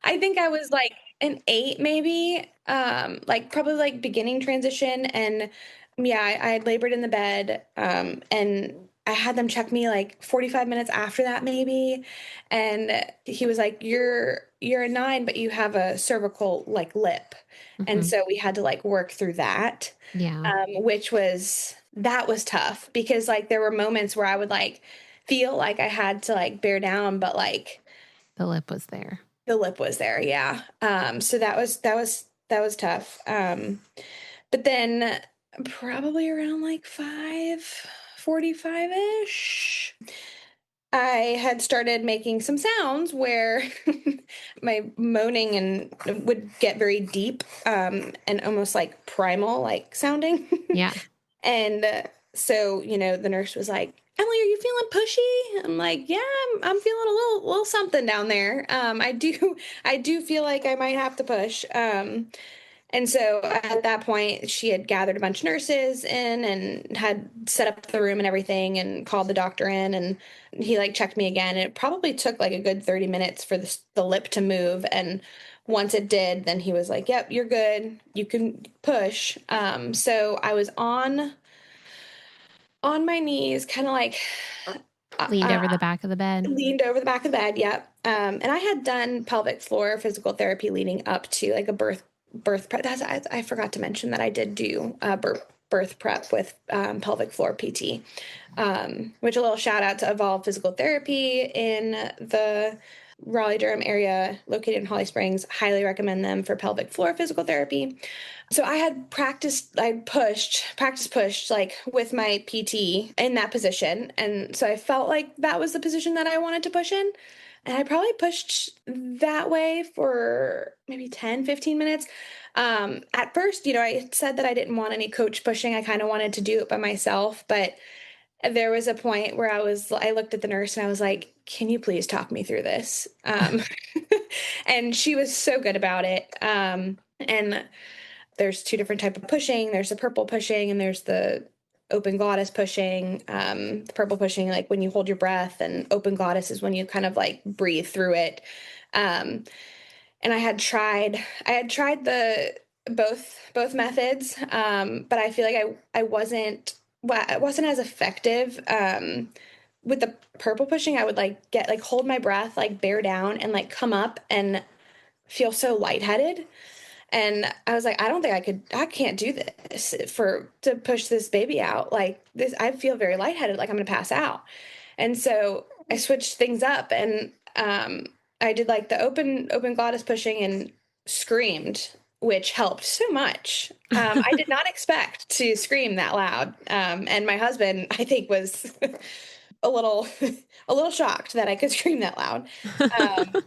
I think I was like an 8 maybe, like probably like beginning transition. And yeah, I had labored in the bed, and I had them check me like 45 minutes after that maybe. And he was like, you're a 9, but you have a cervical like lip. And Hmm. so we had to like work through that, Yeah. that was tough because like there were moments where I would like feel like I had to like bear down, but like The lip was there. the lip was there, yeah. So that was tough. But then probably around like 5:45 ish, I had started making some sounds where my moaning and would get very deep, and almost like primal like sounding. Yeah. And so, the nurse was like, Emily, are you feeling pushy? I'm like, yeah, I'm feeling a little something down there. I do feel like I might have to push. And so at that point, she had gathered a bunch of nurses in and had set up the room and everything and called the doctor in, and he like checked me again. It probably took like a good 30 minutes for the lip to move. And once it did, then he was like, yep, you're good. You can push. So I was on on my knees, kind of like Leaned uh, over the back of the bed. leaned over the back of the bed. Yep. And I had done pelvic floor physical therapy leading up to like a birth prep. I forgot to mention that I did do birth prep with pelvic floor PT, which a little shout out to Evolve Physical Therapy in the Raleigh Durham area, located in Holly Springs. Highly recommend them for pelvic floor physical therapy. So I had pushed like with my PT in that position. And so I felt like that was the position that I wanted to push in. And I probably pushed that way for maybe 10, 15 minutes. At first, I said that I didn't want any coach pushing. I kind of wanted to do it by myself. But there was a point where I looked at the nurse and I was like, can you please talk me through this? And she was so good about it. And there's two different type of pushing. There's the purple pushing and there's the open glottis pushing. The purple pushing, like when you hold your breath, and open glottis is when you kind of like breathe through it. Um, and I had tried the both methods, but I feel like I wasn't as effective. With the purple pushing, I would like hold my breath, like bear down and like come up and feel so lightheaded. And I was like, I can't do this to push this baby out. Like this, I feel very lightheaded, like I'm gonna pass out. And so I switched things up and I did like the open glottis pushing and screamed, which helped so much. I did not expect to scream that loud. And my husband, I think, was a little a little shocked that I could scream that loud. Um,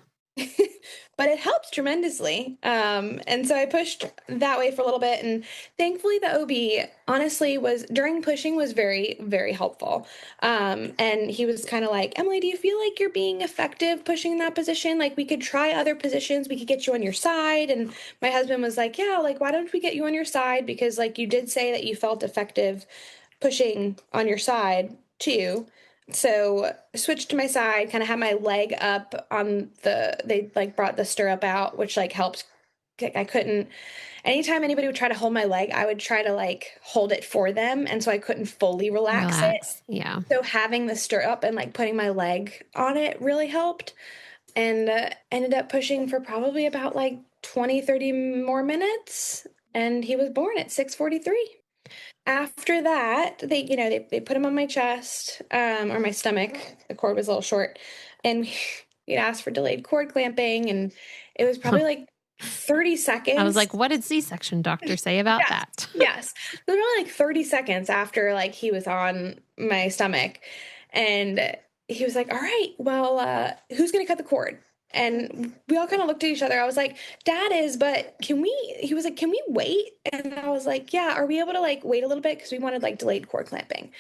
but it helped tremendously. And so I pushed that way for a little bit. And thankfully, the OB honestly during pushing was very, very helpful. And he was kind of like, Emily, do you feel like you're being effective pushing in that position? Like, we could try other positions. We could get you on your side. And my husband was like, yeah, like, why don't we get you on your side? Because, like, you did say that you felt effective pushing on your side too. So I switched to my side, kind of had my leg up on they like brought the stirrup out, which like helped. I couldn't, anytime anybody would try to hold my leg, I would try to like hold it for them. And so I couldn't fully relax it. Relax. Yeah. So having the stirrup and like putting my leg on it really helped. And ended up pushing for probably about like 20, 30 more minutes. And he was born at 6:43. After that, they put him on my chest, or my stomach. The cord was a little short, and he'd asked for delayed cord clamping, and it was probably like 30 seconds. I was like, what did C-section doctor say about that? Yes. It was really like 30 seconds after like he was on my stomach, and he was like, all right, well, who's going to cut the cord? And we all kind of looked at each other. I was like, Dad is, but he was like, can we wait? And I was like, yeah, are we able to like wait a little bit? Because we wanted like delayed cord clamping.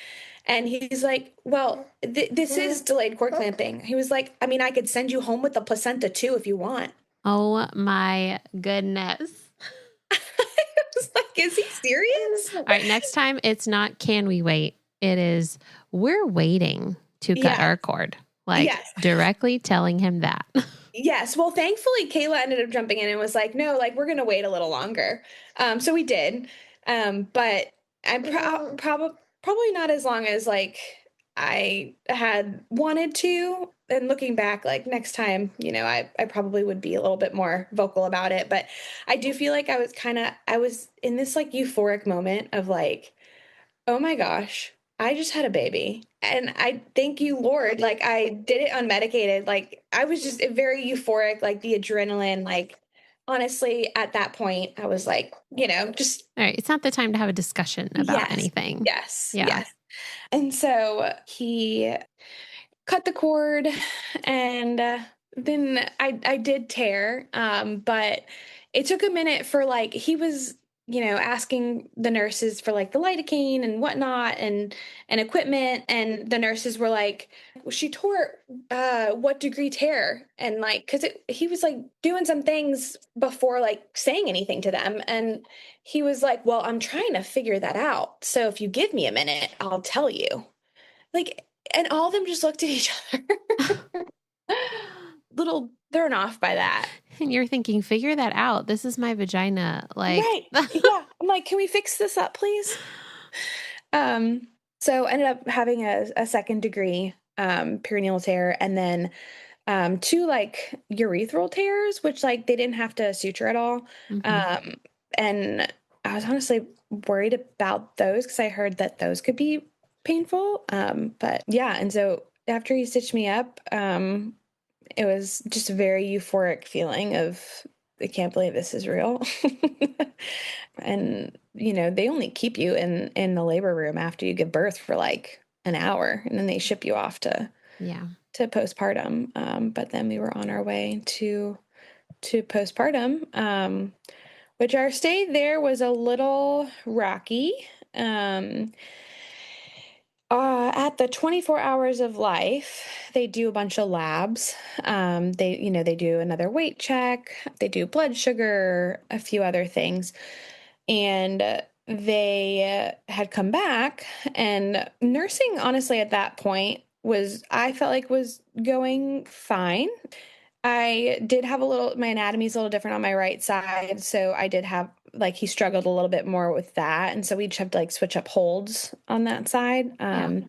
And he's like, well, this is delayed cord clamping. He was like, I mean, I could send you home with the placenta too if you want. Oh my goodness. I was like, is he serious? All right, next time it's not can we wait? It is we're waiting to cut our cord. Like directly telling him that. Yes. Well, thankfully, Kayla ended up jumping in and was like, no, like we're going to wait a little longer. So we did. But I'm probably not as long as like I had wanted to. And looking back, like next time, I probably would be a little bit more vocal about it. But I do feel like I was in this like euphoric moment of like, oh my gosh, I just had a baby. And I thank you, Lord. Like I did it unmedicated. Like I was just very euphoric, like the adrenaline, like honestly, at that point, I was like, just all right. It's not the time to have a discussion about anything. Yes. Yeah. Yes. And so he cut the cord, and then I did tear, but it took a minute for like he was asking the nurses for like the lidocaine and whatnot and equipment, and the nurses were like, she tore what degree tear, and like because he was like doing some things before like saying anything to them, and he was like, well, I'm trying to figure that out, so if you give me a minute I'll tell you. Like, and all of them just looked at each other. Little thrown off by that. And you're thinking, figure that out. This is my vagina. Like, right. Yeah. I'm like, can we fix this up, please? So ended up having a second degree perineal tear, and then two like urethral tears, which like they didn't have to suture at all. Mm-hmm. Um, and I was honestly worried about those because I heard that those could be painful. But yeah, and so after he stitched me up, it was just a very euphoric feeling of I can't believe this is real. And they only keep you in the labor room after you give birth for like an hour, and then they ship you off Yeah. to postpartum. But then we were on our way to postpartum, which our stay there was a little rocky. Um, at the 24 hours of life, they do a bunch of labs. They do another weight check, they do blood sugar, a few other things. And they had come back, and nursing, honestly, at that point I felt like was going fine. I did have my anatomy's a little different on my right side. So I did have, like, he struggled a little bit more with that. And so we just have to like switch up holds on that side. Yeah.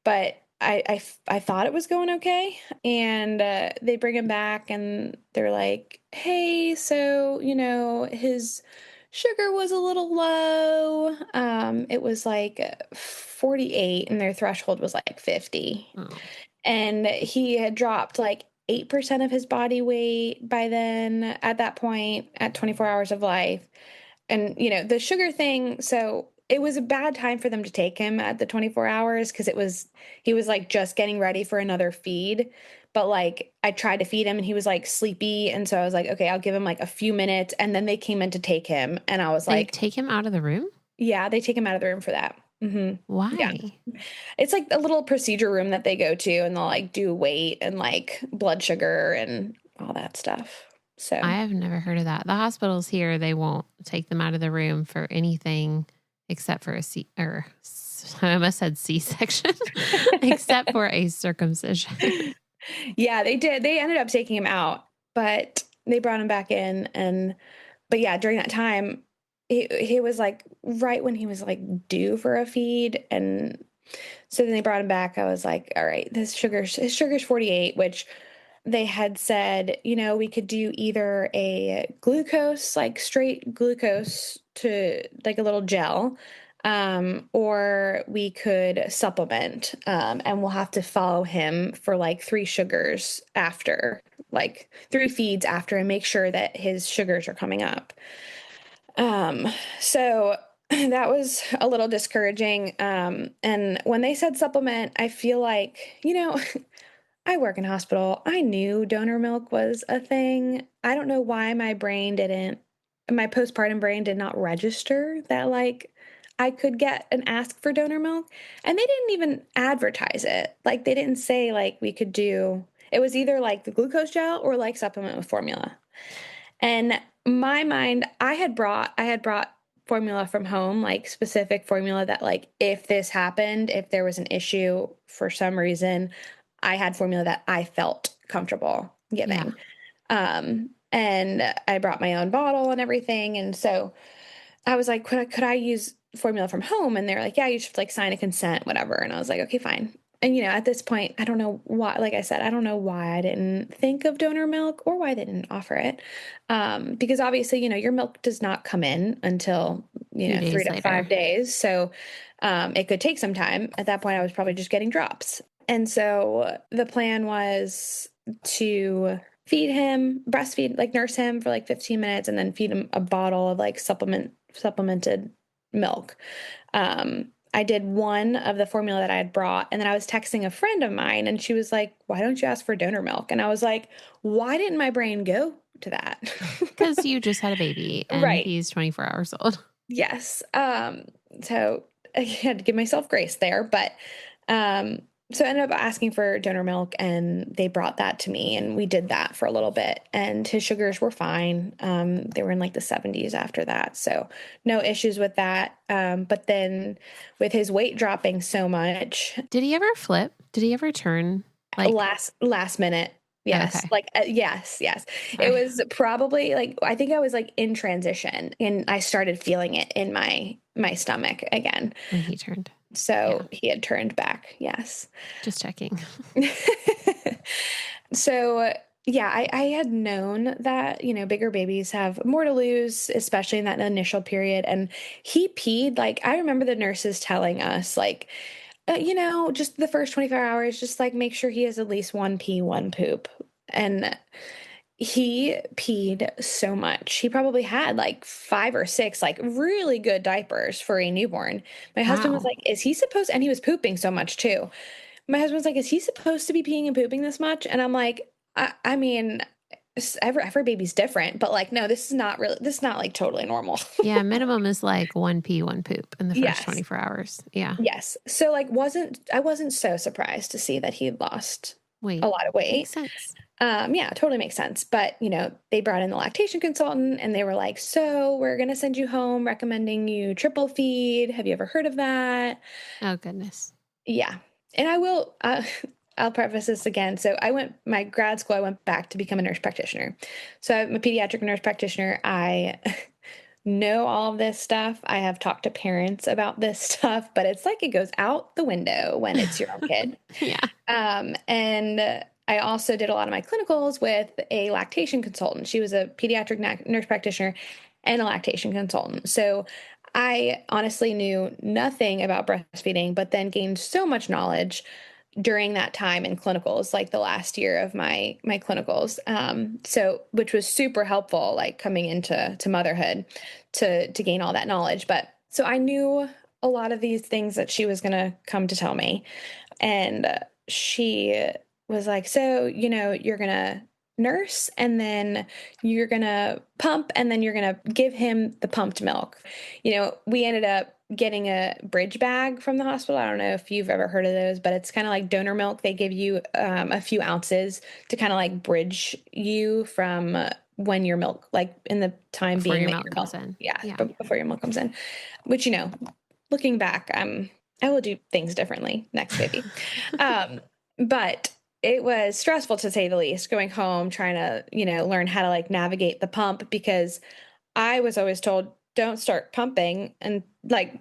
But I thought it was going okay. And they bring him back and they're like, hey, so, his sugar was a little low. It was like 48 and their threshold was like 50. Oh. And he had dropped like 8% of his body weight by then at that point at 24 hours of life. And, the sugar thing, so it was a bad time for them to take him at the 24 hours because he was like just getting ready for another feed. But like I tried to feed him and he was like sleepy. And so I was like, okay, I'll give him like a few minutes. And then they came in to take him. And I was They like, take him out of the room? yeah, they take him out of the room for that. Yeah. Why? It's like a little procedure room that they go to, and they'll like do weight and like blood sugar and all that stuff. I So, have never heard of that. The hospitals here, they won't take them out of the room for anything except for I almost said C-section, except for a circumcision. yeah, they did. They ended up taking him out, but they brought him back in. But yeah, during that time, he was like right when he was like due for a feed. And so then they brought him back. I was like, all right, his sugar's 48, which they had said, we could do either a glucose, like straight glucose to like a little gel, or we could supplement, and we'll have to follow him for like three sugars after, like three feeds after, and make sure that his sugars are coming up. So that was a little discouraging. And when they said supplement, I feel like, I work in a hospital. I knew donor milk was a thing. I don't know why my postpartum brain did not register that like I could get and ask for donor milk. And they didn't even advertise it. Like they didn't say like we could do, it was either like the glucose gel or like supplement with formula. And my mind, I had brought formula from home, like specific formula that like if this happened, if there was an issue for some reason, I had formula that I felt comfortable Yeah. giving. And I brought my own bottle and everything. And so I was like, could I use formula from home? And they're like, yeah, you should like sign a consent, whatever. And I was like, okay, fine. And at this point, I don't know why, like I said, I don't know why I didn't think of donor milk or why they didn't offer it. Because obviously, your milk does not come in until, A few 3 days to later. 5 days. So it could take some time. At that point, I was probably just getting drops. And so the plan was to feed him, breastfeed, like nurse him for like 15 minutes and then feed him a bottle of like supplemented milk. I did one of the formula that I had brought, and then I was texting a friend of mine and she was like, why don't you ask for donor milk? And I was like, why didn't my brain go to that? Because you just had a baby and Right. he's 24 hours old. Yes. So I had to give myself grace there, but so I ended up asking for donor milk and they brought that to me and we did that for a little bit and his sugars were fine. They were in like the 70s after that. So no issues with that. But then with his weight dropping so much, Did he ever flip? Did he ever turn? Like, last minute. Yes. okay. Like, yes. It Sorry. was probably like, I think I was like in transition and I started feeling it in my stomach again. When he turned. Yeah. So he had turned back. Yes. Just checking. So yeah, I had known that, bigger babies have more to lose, especially in that initial period. And he peed, like, I remember the nurses telling us, like, just the first 24 hours, just like make sure he has at least one pee, one poop. And he peed so much. He probably had like 5 or 6 like really good diapers for a newborn. My husband was Wow. like, is he supposed, and he was pooping so much too. My husband's like, is he supposed to be peeing and pooping this much? And I'm like, I mean, every baby's different, but like, no, this is not like totally normal. Yeah. Minimum is like one pee, one poop in the first Yes. 24 hours. Yeah. Yes. So like I wasn't so surprised to see that he had lost a Wait, lot of makes weight. sense. Yeah, totally makes sense. But, they brought in the lactation consultant and they were like, so we're going to send you home recommending you triple feed. Have you ever heard of that? Oh, goodness. Yeah. And I'll preface this again. So my grad school, I went back to become a nurse practitioner. So I'm a pediatric nurse practitioner. I know all of this stuff. I have talked to parents about this stuff, but it's like it goes out the window when it's your own kid. Yeah. And I also did a lot of my clinicals with a lactation consultant. She was a pediatric nurse practitioner and a lactation consultant. So I honestly knew nothing about breastfeeding, but then gained so much knowledge during that time in clinicals, like the last year of my clinicals. So which was super helpful, like coming into motherhood to gain all that knowledge. But so I knew a lot of these things that she was going to come to tell me. And she was like, so, you're going to nurse and then you're going to pump and then you're going to give him the pumped milk. We ended up getting a bridge bag from the hospital. I don't know if you've ever heard of those, but it's kind of like donor milk. They give you a few ounces to kind of like bridge you from when your milk, like in the time Before being your that milk your comes milk, in. yeah, Yeah. before your milk comes in, which, looking back, I will do things differently next baby. But it was stressful to say the least, going home, trying to, learn how to like navigate the pump because I was always told don't start pumping and like,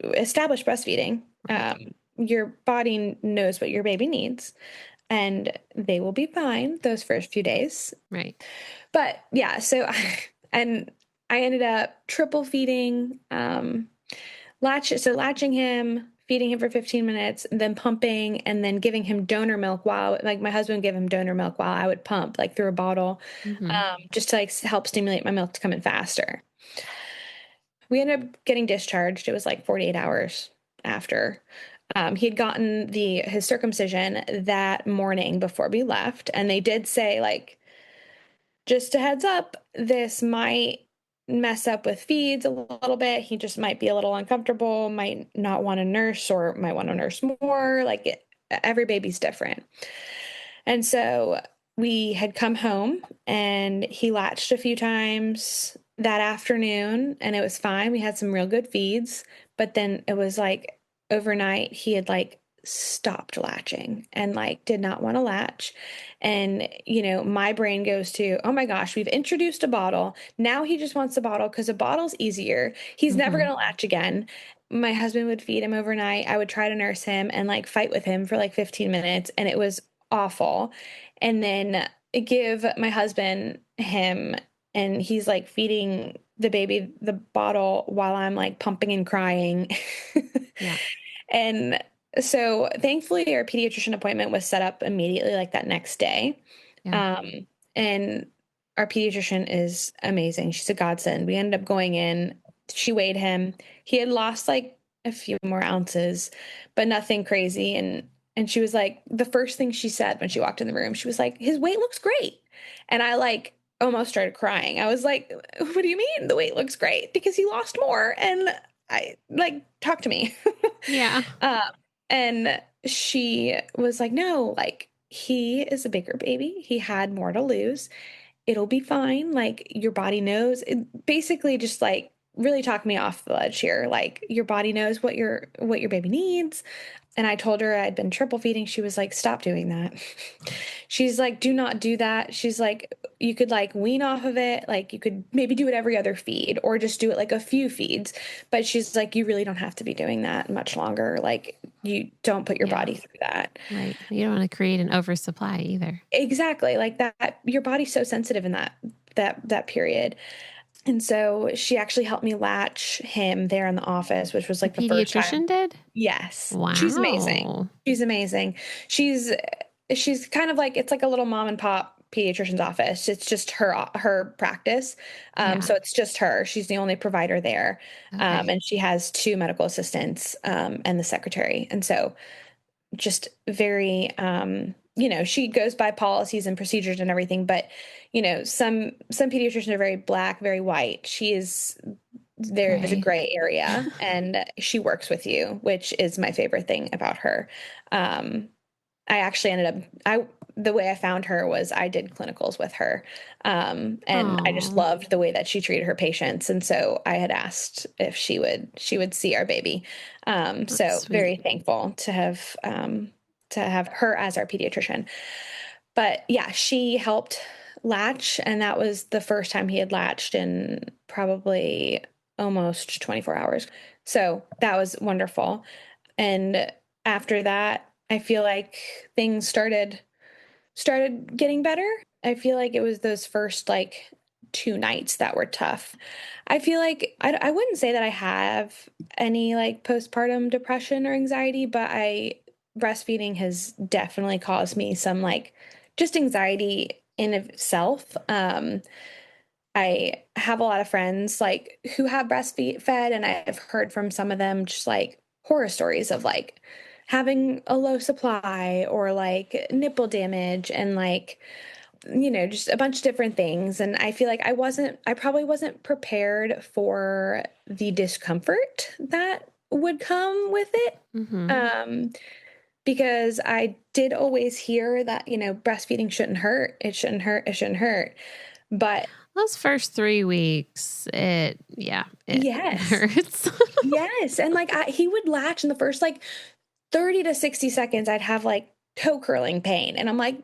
establish breastfeeding. Right. Your body knows what your baby needs and they will be fine those first few days. Right. But yeah, and I ended up triple feeding, latching him, feeding him for 15 minutes, then pumping, and then giving him donor milk while, like, my husband would give him donor milk while I would pump, like, through a bottle, Mm-hmm. just to, like, help stimulate my milk to come in faster. We ended up getting discharged. It was, like, 48 hours after. He had gotten his circumcision that morning before we left, and they did say, like, just a heads up, this might mess up with feeds a little bit. He just might be a little uncomfortable, might not want to nurse or might want to nurse more. Every baby's different. And so we had come home and he latched a few times that afternoon and it was fine. We had some real good feeds, but then it was like overnight he had like stopped latching and like did not want to latch. And, my brain goes to, oh my gosh, we've introduced a bottle. Now he just wants a bottle because a bottle's easier. He's never Mm-hmm. going to latch again. My husband would feed him overnight. I would try to nurse him and like fight with him for like 15 minutes. And it was awful. And then give my husband him and he's like feeding the baby the bottle while I'm like pumping and crying. Yeah. And so thankfully our pediatrician appointment was set up immediately like that next day. Yeah. And our pediatrician is amazing. She's a godsend. We ended up going in. She weighed him. He had lost like a few more ounces, but nothing crazy. And she was like, the first thing she said when she walked in the room, she was like, his weight looks great. And I like almost started crying. I was like, what do you mean the weight looks great? Because he lost more. And I like, talk to me. Yeah. um, and she was like, no, like he is a bigger baby. He had more to lose. It'll be fine. Like your body knows. Basically just like really talk me off the ledge here. Like your body knows what your baby needs. And I told her I'd been triple feeding. She was like, stop doing that. She's like, do not do that. She's like, you could like wean off of it. Like you could maybe do it every other feed or just do it like a few feeds. But she's like, you really don't have to be doing that much longer. Like you don't put your Yeah. body through that. Right. You don't want to create an oversupply either. Exactly. Like that, your body's so sensitive in that period. And so she actually helped me latch him there in the office, which was The like the first time. pediatrician did? Yes. She's amazing. Wow. She's amazing. She's kind of like, it's like a little mom and pop pediatrician's office. It's just her practice. Yeah. So it's just her. She's the only provider there. Okay. And she has two medical assistants, and the secretary. And so just very, she goes by policies and procedures and everything, but some pediatricians are very black, very white. There is a Gray. gray area, and she works with you, which is my favorite thing about her. I actually the way I found her was I did clinicals with her. And I just Oh, loved the way that she treated her patients. And so I had asked if she would see our baby. that's So sweet. very thankful to have her as our pediatrician. But yeah, she helped latch, and that was the first time he had latched in probably almost 24 hours. So that was wonderful. And after that, I feel like things started getting better. I feel like it was those first like 2 nights that were tough. I feel like I wouldn't say that I have any like postpartum depression or anxiety, but breastfeeding has definitely caused me some like just anxiety in itself. I have a lot of friends like who have breastfed, and I've heard from some of them just like horror stories of like having a low supply or like nipple damage and like just a bunch of different things. And I feel like I probably wasn't prepared for the discomfort that would come with it. Mm-hmm. Um, because I did always hear that, breastfeeding shouldn't hurt. It shouldn't hurt. It shouldn't hurt. But Those first 3 weeks, it yes, hurts. yes. And like he would latch in the first like 30 to 60 seconds, I'd have like toe curling pain. And I'm like,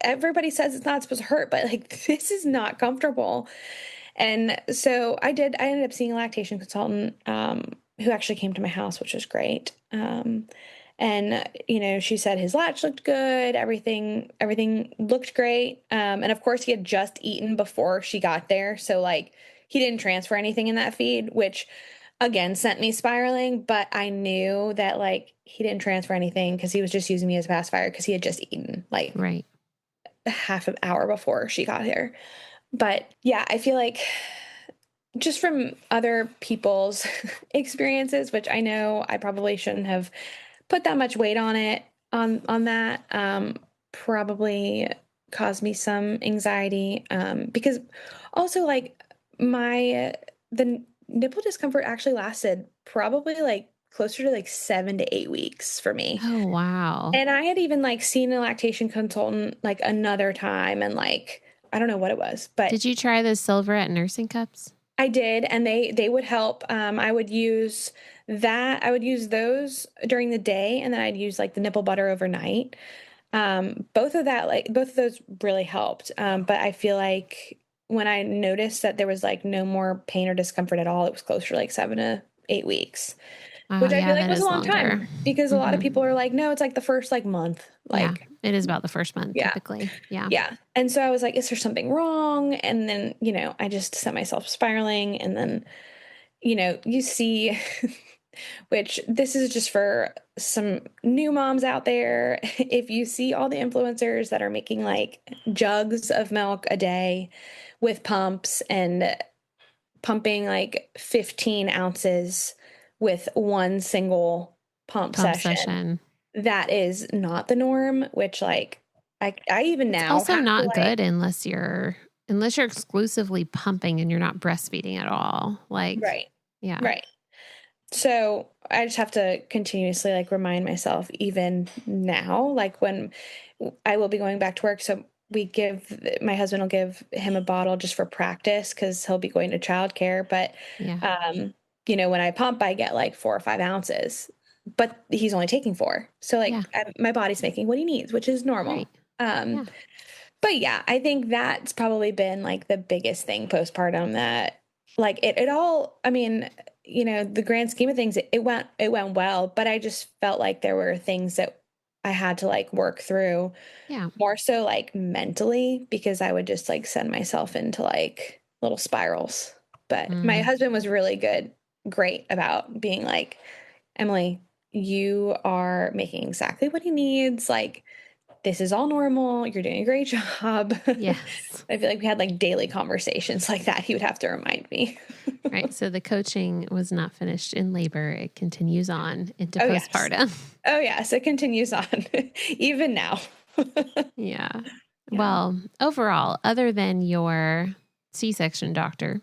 everybody says it's not supposed to hurt, but like, this is not comfortable. And so I ended up seeing a lactation consultant, who actually came to my house, which was great. And she said his latch looked good, everything looked great. And of course he had just eaten before she got there. So like he didn't transfer anything in that feed, which again sent me spiraling, but I knew that like he didn't transfer anything because he was just using me as a pacifier because he had just eaten like Right. a half an hour before she got here. But yeah, I feel like just from other people's experiences, which I know I probably shouldn't have put that much weight on it on that, probably caused me some anxiety, because also like the nipple discomfort actually lasted probably like closer to like 7 to 8 weeks for me. Oh, wow. And I had even like seen a lactation consultant like another time, and like I don't know what it was, but Did you try the Silverette nursing cups? I did, and they would help. I would use I would use those during the day, and then I'd use like the nipple butter overnight. Both of those really helped. But I feel like when I noticed that there was like no more pain or discomfort at all, it was closer to like 7 to 8 weeks, Oh, which I feel yeah, like that was a is long longer. time because a lot of Mm-hmm. people are like, no, it's like the first like month. Yeah, Like, it is about the first month yeah. typically. Yeah. Yeah. And so I was like, is there something wrong? And then, I just set myself spiraling. And then, you see, which this is just for some new moms out there. If you see all the influencers that are making like jugs of milk a day with pumps and pumping like 15 ounces with one single pump Pump session, session. that is not the norm, which like I even It's now also have to not like, good unless you're exclusively pumping and you're not breastfeeding at all. Like, right, yeah. right. So I just have to continuously like remind myself even now, like when I will be going back to work. So my husband will give him a bottle just for practice because he'll be going to childcare. But, Yeah. um, when I pump, I get like 4 or 5 ounces, but he's only taking 4. So Yeah. like my body's making what he needs, which is Right. normal. Um, Yeah. But yeah, I think that's probably been like the biggest thing postpartum that like it all, I mean, the grand scheme of things, it went well, but I just felt like there were things that I had to like work through Yeah. more so like mentally because I would just like send myself into like little spirals. But my Mm, husband was really great about being like, Emily, you are making exactly what he needs. Like, this is all normal. You're doing a great job. yes. I feel like we had like daily conversations like that. He would have to remind me. Right. So the coaching was not finished in labor. It continues on into Oh, yes. postpartum. Oh, yes. It continues on even now. Yeah. Yeah. Well, overall, other than your C-section doctor,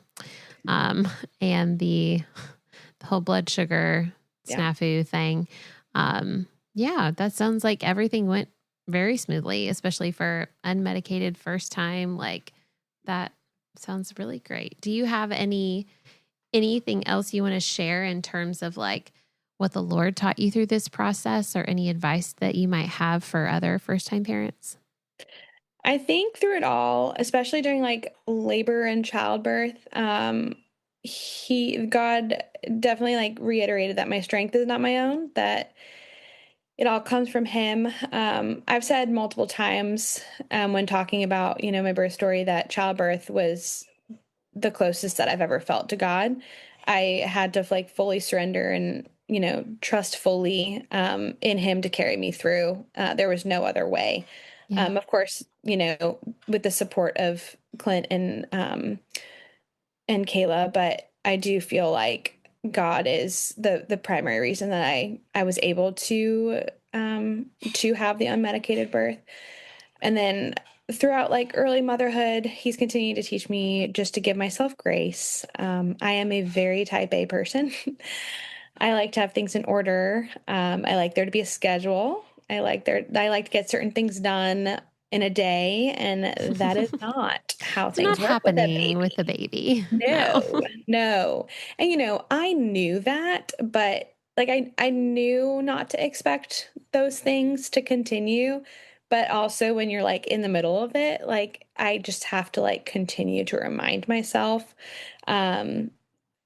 um, and the whole blood sugar Yeah. snafu thing, yeah, that sounds like everything went very smoothly, especially for unmedicated first time. Like that sounds really great. Do you have anything else you want to share in terms of like what the Lord taught you through this process or any advice that you might have for other first time parents? I think through it all, especially during like labor and childbirth, God definitely like reiterated that my strength is not my own, that it all comes from him. I've said multiple times when talking about, my birth story that childbirth was the closest that I've ever felt to God. I had to like fully surrender and, trust fully in him to carry me through. There was no other way. Yeah. Of course, with the support of Clint and Kayla, but I do feel like God is the primary reason that I was able to have the unmedicated birth. And then throughout like early motherhood, he's continuing to teach me just to give myself grace. I am a very type A person. I like to have things in order. I like there to be a schedule. I like to get certain things done in a day, and that is not how It's not things work with a happening with baby. the baby. No. No, no. And I knew that, but like I knew not to expect those things to continue. But also when you're like in the middle of it, like I just have to like continue to remind myself. Um,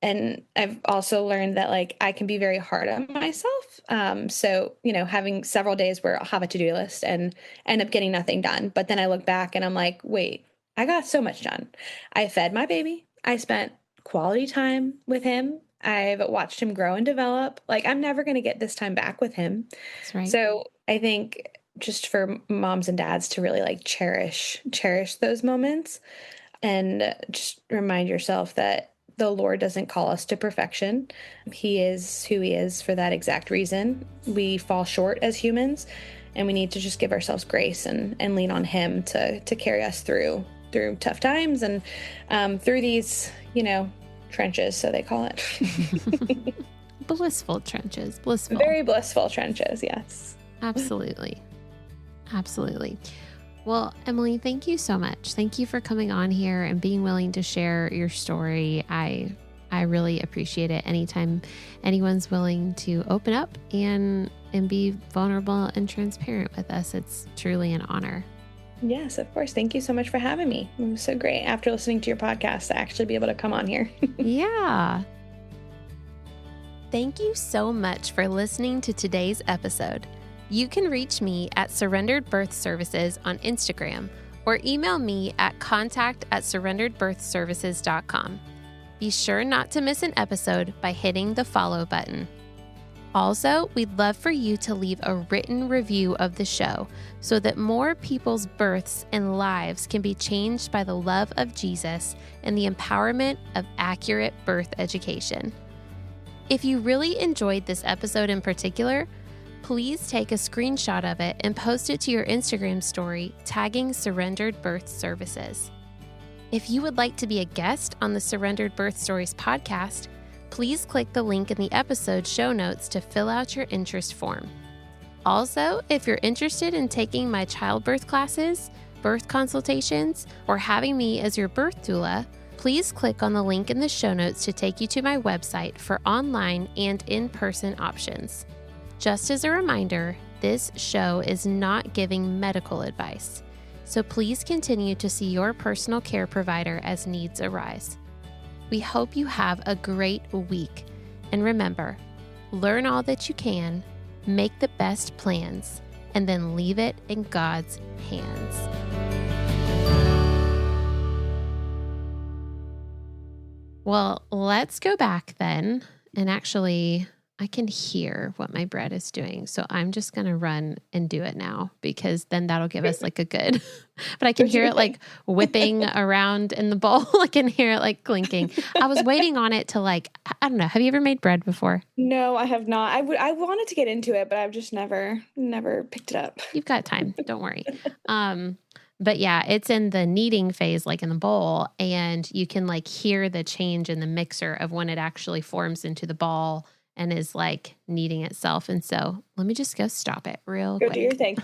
and I've also learned that like I can be very hard on myself. So, having several days where I'll have a to-do list and end up getting nothing done. But then I look back and I'm like, wait, I got so much done. I fed my baby. I spent quality time with him. I've watched him grow and develop. Like I'm never going to get this time back with him. That's right. So I think just for moms and dads to really like cherish those moments and just remind yourself that the Lord doesn't call us to perfection. He is who he is for that exact reason. We fall short as humans, and we need to just give ourselves grace and lean on him to carry us through tough times and through these, trenches, so they call it. Blissful trenches. Blissful. Very blissful trenches, yes. Absolutely. Absolutely. Well, Emily, thank you so much. Thank you for coming on here and being willing to share your story. I really appreciate it. Anytime anyone's willing to open up and be vulnerable and transparent with us, it's truly an honor. Yes, of course. Thank you so much for having me. It was so great after listening to your podcast to actually be able to come on here. Yeah. Thank you so much for listening to today's episode. You can reach me at Surrendered Birth Services on Instagram or email me at contact@surrenderedbirthservices.com. Be sure not to miss an episode by hitting the follow button. Also, we'd love for you to leave a written review of the show so that more people's births and lives can be changed by the love of Jesus and the empowerment of accurate birth education. If you really enjoyed this episode in particular, please take a screenshot of it and post it to your Instagram story, tagging Surrendered Birth Services. If you would like to be a guest on the Surrendered Birth Stories podcast, please click the link in the episode show notes to fill out your interest form. Also, if you're interested in taking my childbirth classes, birth consultations, or having me as your birth doula, please click on the link in the show notes to take you to my website for online and in-person options. Just as a reminder, this show is not giving medical advice. So please continue to see your personal care provider as needs arise. We hope you have a great week. And remember, learn all that you can, make the best plans, and then leave it in God's hands. Well, let's go back then. And actually, I can hear what my bread is doing. So I'm just going to run and do it now, because then that'll give us like a good, but I can hear it like whipping around in the bowl. I can hear it like clinking. I was waiting on it to like, I don't know. Have you ever made bread before? No, I have not. I wanted to get into it, but I've just never picked it up. You've got time. Don't worry. But yeah, it's in the kneading phase, like in the bowl, and you can like hear the change in the mixer of when it actually forms into the ball and is like kneading itself. And so let me just go stop it real Go quick. do your thing.